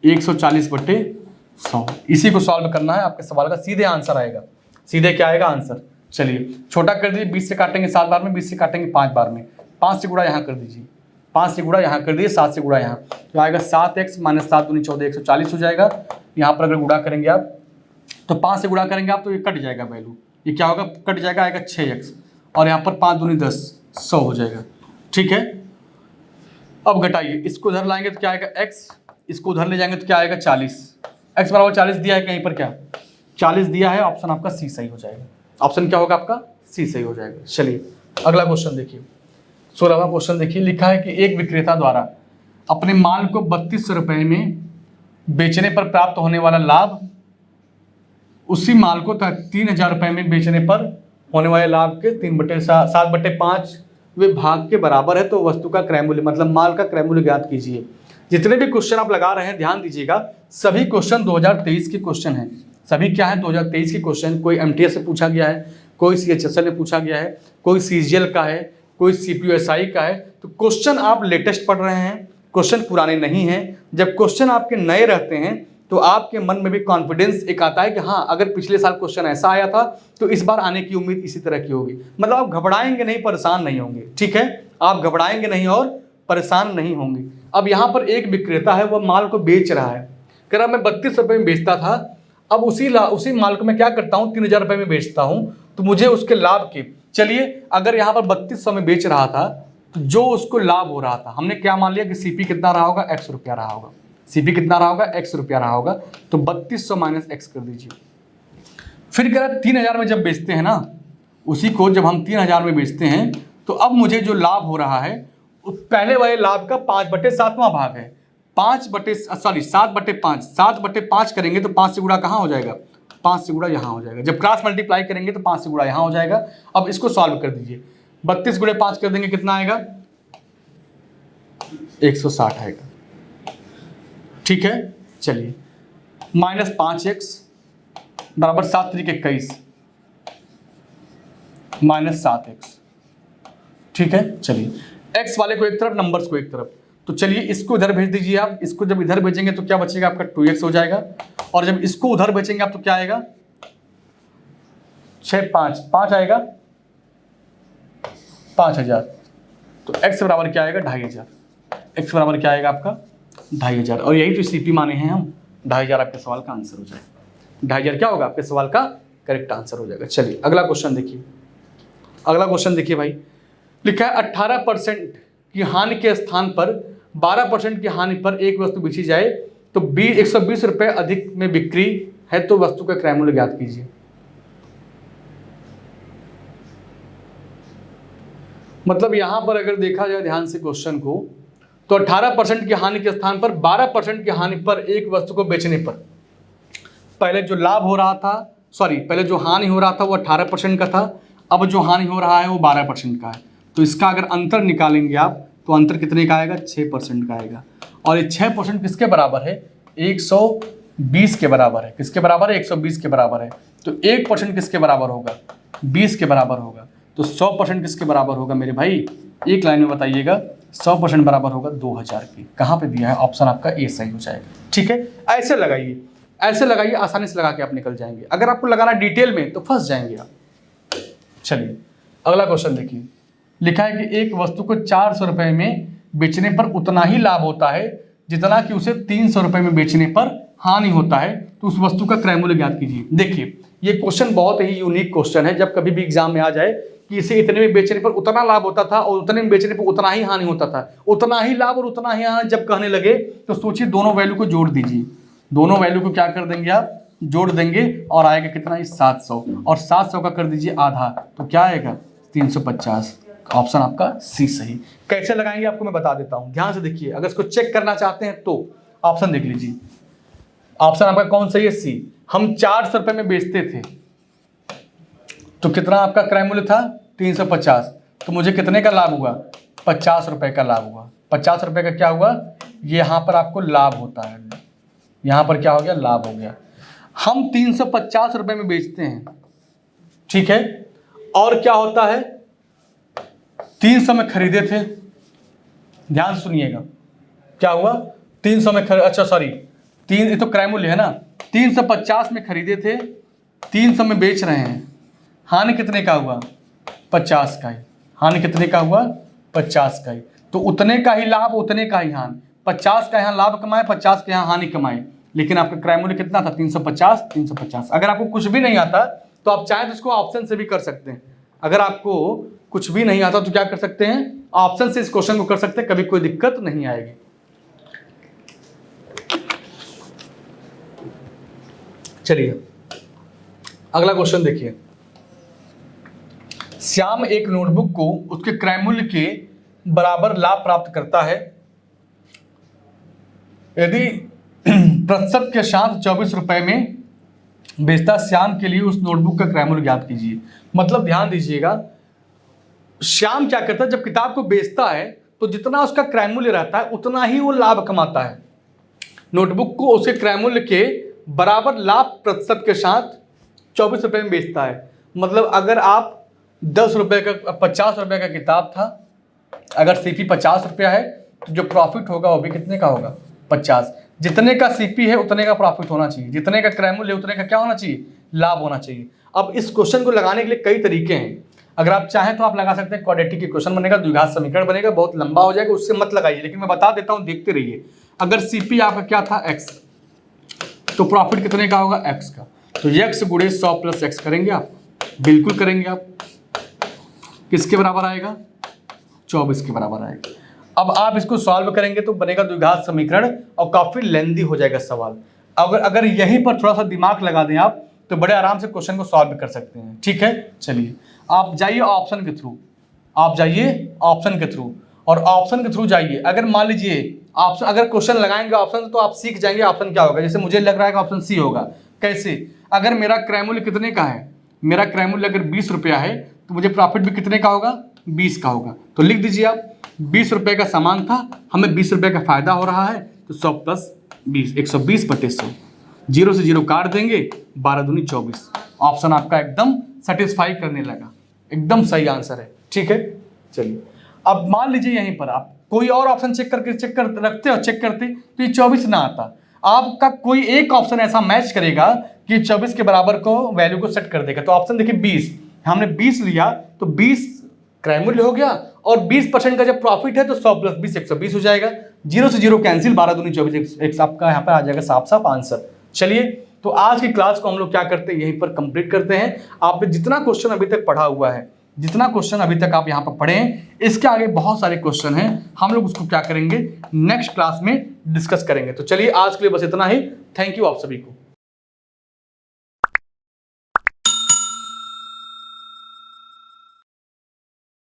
140/100। इसी को सॉल्व करना है, आपके सवाल का सीधे आंसर आएगा, सीधे क्या आएगा आंसर। चलिए छोटा कर दीजिए, 20 से काटेंगे 7 बार में, 20 से काटेंगे 5 बार में, 5 से गुणा यहाँ कर दीजिए, 5 से गुणा यहाँ कर दीजिए, 7 से गुणा यहाँ, तो आएगा 7x - 7 दूनी 14, 140 हो जाएगा। यहाँ पर अगर गुणा करेंगे आप, तो 5 से गुणा करेंगे आप तो ये कट जाएगा वैल्यू, ये क्या होगा, कट जाएगा, आएगा 6x, और यहाँ पर 5 दूनी 10, 100 हो जाएगा। ठीक है, अब घटाइए, इसको उधर लाएंगे तो क्या आएगा x, इसको उधर ले जाएंगे तो क्या आएगा 40, x बराबर 40 दिया है कहीं पर, क्या 40 दिया है, ऑप्शन आपका सी सही हो जाएगा। ऑप्शन क्या होगा आपका, सी सही हो जाएगा। चलिए अगला क्वेश्चन देखिए, 16वां क्वेश्चन देखिए, लिखा है कि एक विक्रेता द्वारा अपने माल को 3200 रुपये में बेचने पर प्राप्त होने वाला लाभ उसी माल को 3000 रुपये में बेचने पर होने वाले लाभ के 7/5 भाग के बराबर है, तो वस्तु का क्रय मूल्य मतलब माल का क्रय मूल्य ज्ञात कीजिए। जितने भी क्वेश्चन आप लगा रहे हैं ध्यान दीजिएगा, सभी क्वेश्चन 2023 के क्वेश्चन हैं, सभी क्या है 2023 के क्वेश्चन। कोई एमटीएस से पूछा गया है, कोई सीएचएसएल में पूछा गया है, कोई सीजीएल का है, कोई सीपीयूएसआई का है। तो क्वेश्चन आप लेटेस्ट पढ़ रहे हैं, क्वेश्चन पुराने नहीं हैं। जब क्वेश्चन आपके नए रहते हैं तो आपके मन में भी कॉन्फिडेंस एक आता है कि हाँ अगर पिछले साल क्वेश्चन ऐसा आया था तो इस बार आने की उम्मीद इसी तरह की होगी। मतलब आप घबराएंगे नहीं, परेशान नहीं होंगे। ठीक है, आप घबराएंगे नहीं और परेशान नहीं होंगे। अब यहाँ पर एक विक्रेता है, वह माल को बेच रहा है, कह रहा मैं 32 रुपये में बेचता था, अब उसी माल को मैं क्या करता हूँ 3000 रुपये में बेचता हूँ, तो मुझे उसके लाभ के, चलिए अगर यहाँ पर 3200 में बेच रहा था तो जो उसको लाभ हो रहा था, हमने क्या मान लिया कि सीपी कितना रहा होगा, x रुपया रहा होगा, सीपी कितना रहा होगा, x रुपया रहा होगा, तो 3200 - x कर दीजिए। फिर कह रहा 3000 में जब बेचते हैं ना, उसी को जब हम 3000 में बेचते हैं तो अब मुझे जो लाभ हो रहा है पहले वाले लाभ का 5/7वां भाग है, 7/5 करेंगे तो 5 से गुणा कहाँ हो जाएगा, 5 से गुणा यहाँ हो जाएगा। जब क्रॉस मल्टीप्लाई करेंगे तो 5 से गुणा यहाँ हो जाएगा। अब इसको सॉल्व कर दीजिए, 32 × 5 कर देंगे कितना आएगा, 160 आएगा। ठीक है, चलिए -5x बराबर 7 × 21 -7x। ठीक है, चलिए x वाले को एक तरफ, नंबर्स को एक तरफ, तो चलिए इसको इधर भेज दीजिए आप। इसको जब इधर भेजेंगे तो क्या बचेगा आपका 2x हो जाएगा, और जब इसको उधर भेजेंगे आप तो क्या आएगा 5 आएगा 5000, तो x बराबर क्या आएगा 2500, x बराबर क्या आएगा आपका 2500, और यही तो सीपी माने हैं हम, 2500 आपके सवाल का आंसर हो जाएगा। 2500 क्या होगा आपके सवाल का करेक्ट आंसर हो जाएगा। चलिए अगला क्वेश्चन देखिए, अगला क्वेश्चन देखिए भाई, लिखा है 18% की हानि के स्थान पर 12% की हानि पर एक वस्तु बेची जाए तो 120 रुपये अधिक में बिक्री है, तो वस्तु का क्रय मूल्य ज्ञात कीजिए। मतलब यहां पर अगर देखा जाए ध्यान से क्वेश्चन को, तो 18% की हानि के स्थान पर 12% की हानि पर एक वस्तु को बेचने पर पहले जो लाभ हो रहा था, पहले जो हानि हो रहा था वो 18% का था, अब जो हानि हो रहा है वो 12% का है। तो इसका अगर अंतर निकालेंगे आप तो अंतर कितने का आएगा, 6% का आएगा। और ये 6% किसके बराबर है, 120 के बराबर है। किसके बराबर है, 120 के बराबर है। तो 1% किसके बराबर होगा, 20 के बराबर होगा। तो 100% किसके बराबर होगा मेरे भाई, एक लाइन में बताइएगा। 100% बराबर होगा 2000 की। कहाँ पे दिया है, ऑप्शन आपका ए सही हो जाएगा। ठीक है, ऐसे लगाइए, ऐसे लगाइए, आसानी से लगा के आप निकल जाएंगे। अगर आपको लगाना डिटेल में तो फंस जाएंगे आप। चलिए अगला क्वेश्चन देखिए, लिखा है कि एक वस्तु को 400 रुपये में बेचने पर उतना ही लाभ होता है जितना कि उसे 300 रुपये में बेचने पर हानि होता है, तो उस वस्तु का क्रय मूल्य ज्ञात कीजिए। देखिए ये क्वेश्चन बहुत ही यूनिक क्वेश्चन है, जब कभी भी एग्जाम में आ जाए कि इसे इतने में बेचने पर उतना लाभ होता था और उतने में बेचने पर उतना ही हानि होता था। उतना ही लाभ और उतना ही हानि जब कहने लगे तो सोचिए दोनों वैल्यू को जोड़ दीजिए, दोनों वैल्यू को क्या कर देंगे आप, जोड़ देंगे और आएगा कितना, 700, और 700 का कर दीजिए आधा, तो क्या आएगा 350। ऑप्शन आपका सी सही। कैसे लगाएंगे आपको मैं बता देता हूं, ध्यान से देखिए। अगर इसको चेक करना चाहते हैं तो ऑप्शन देख लीजिए, ऑप्शन आपका कौन सही है, सी। हम 400 रुपए में बेचते थे तो कितना आपका क्रय मूल्य था, 350, तो मुझे कितने का लाभ हुआ, 50 रुपए का लाभ हुआ। 50 रुपए का क्या हुआ, ये यहां पर आपको लाभ होता है, यहां पर क्या हो गया, लाभ हो गया। हम 350 रुपए में बेचते हैं, ठीक है, और क्या होता है, 300 में खरीदे थे, ध्यान सुनिएगा, क्या हुआ, 300 में अच्छा सॉरी, ये तो क्रय मूल्य है ना, 350 में खरीदे थे, 300 में बेच रहे हैं, हानि कितने का हुआ, 50 का ही, हानि कितने का हुआ, 50 का ही। तो उतने का ही लाभ उतने का ही हानि, 50 का यहाँ लाभ कमाए, 50 के यहाँ हानि कमाए, लेकिन आपका क्रय मूल्य कितना था, 350, 350। अगर आपको कुछ भी नहीं आता तो आप चाहे तो इसको ऑप्शन से भी कर सकते हैं। अगर आपको कुछ भी नहीं आता तो क्या कर सकते हैं, ऑप्शन से इस क्वेश्चन को कर सकते हैं, कभी कोई दिक्कत नहीं आएगी। चलिए अगला क्वेश्चन देखिए। श्याम एक नोटबुक को उसके क्रय मूल्य के बराबर लाभ प्राप्त करता है यदि प्रतिशत के साथ 24 रुपए में बेचता। श्याम के लिए उस नोटबुक का क्रय मूल्य ज्ञात कीजिए। मतलब ध्यान दीजिएगा, श्याम क्या करता है, जब किताब को बेचता है तो जितना उसका क्रय मूल्य रहता है उतना ही वो लाभ कमाता है। नोटबुक को उसके क्रय मूल्य के बराबर लाभ प्रतिशत के साथ 24 रुपए में बेचता है। मतलब अगर आप 10 रुपए का 50 रुपए का किताब था, अगर सीपी 50 रुपया है तो जो प्रॉफिट होगा वो भी कितने का होगा, 50। जितने का सीपी है उतने का प्रॉफिट होना चाहिए, जितने का क्रय मूल्य उतने का क्या होना चाहिए, लाभ होना चाहिए। अब इस क्वेश्चन को लगाने के लिए कई तरीके हैं। अगर आप चाहें तो आप लगा सकते हैं, क्वाड्रेटिक इक्वेशन बनेगा, द्विघात समीकरण बनेगा, बहुत लंबा हो जाएगा, उससे मत लगाइए, लेकिन मैं बता देता हूं, देखते रहिए। अगर सीपी आपका क्या था, x, तो प्रॉफिट कितने का होगा, x का, तो x गुणे 100 प्लस x करेंगे आप, बिल्कुल करेंगे आप, किसके बराबर आएगा, 24 के बराबर आएगा। अब आप इसको सॉल्व करेंगे तो बनेगा द्विघात समीकरण और काफी लेंदी हो जाएगा सवाल। अगर यहीं पर थोड़ा सा दिमाग लगा दें आप तो बड़े आराम से क्वेश्चन को सॉल्व कर सकते हैं, ठीक है। चलिए आप जाइए ऑप्शन के थ्रू, आप जाइए ऑप्शन के थ्रू, और ऑप्शन के थ्रू जाइए। अगर मान लीजिए ऑप्शन, अगर क्वेश्चन लगाएंगे ऑप्शन तो आप सीख जाएंगे ऑप्शन क्या होगा। जैसे मुझे लग रहा है कि ऑप्शन सी होगा। कैसे, अगर मेरा क्रय मूल्य कितने का है, मेरा क्रय मूल्य अगर 20 रुपया है तो मुझे प्रॉफिट भी कितने का होगा, 20 का होगा। तो लिख दीजिए आप, 20 रुपए का सामान था, हमें 20 रुपए का फायदा हो रहा है, तो 100 प्लस 20, 120/100, 0 से 0 काट देंगे, 12 दूनी 24। ऑप्शन आपका एकदम सेटिस्फाई करने लगा, एकदम सही आंसर है, ठीक है। चलिए अब मान लीजिए यहीं पर आप कोई और ऑप्शन चेक कर रखते और चेक करते तो ये 24 ना आता। आपका कोई एक ऑप्शन ऐसा मैच करेगा कि 24 के बराबर को वैल्यू को सेट कर देगा। तो ऑप्शन देखिए 20, हमने 20 लिया तो 20 क्रय मूल्य हो गया, और 20% का जब प्रॉफिट है तो 100 प्लस 20 120 हो जाएगा, 0 से 0 कैंसिल, 12 दूनी 24, एक आपका यहाँ पर आ जाएगा साफ साफ आंसर। चलिए तो आज की क्लास को हम लोग क्या करते हैं, यहीं पर कंप्लीट करते हैं। आपने जितना क्वेश्चन अभी तक पढ़ा हुआ है, जितना क्वेश्चन अभी तक आप यहाँ पर पढ़े हैं, इसके आगे बहुत सारे क्वेश्चन हैं, हम लोग उसको क्या करेंगे, नेक्स्ट क्लास में डिस्कस करेंगे। तो चलिए आज के लिए बस इतना ही। थैंक यू आप सभी को।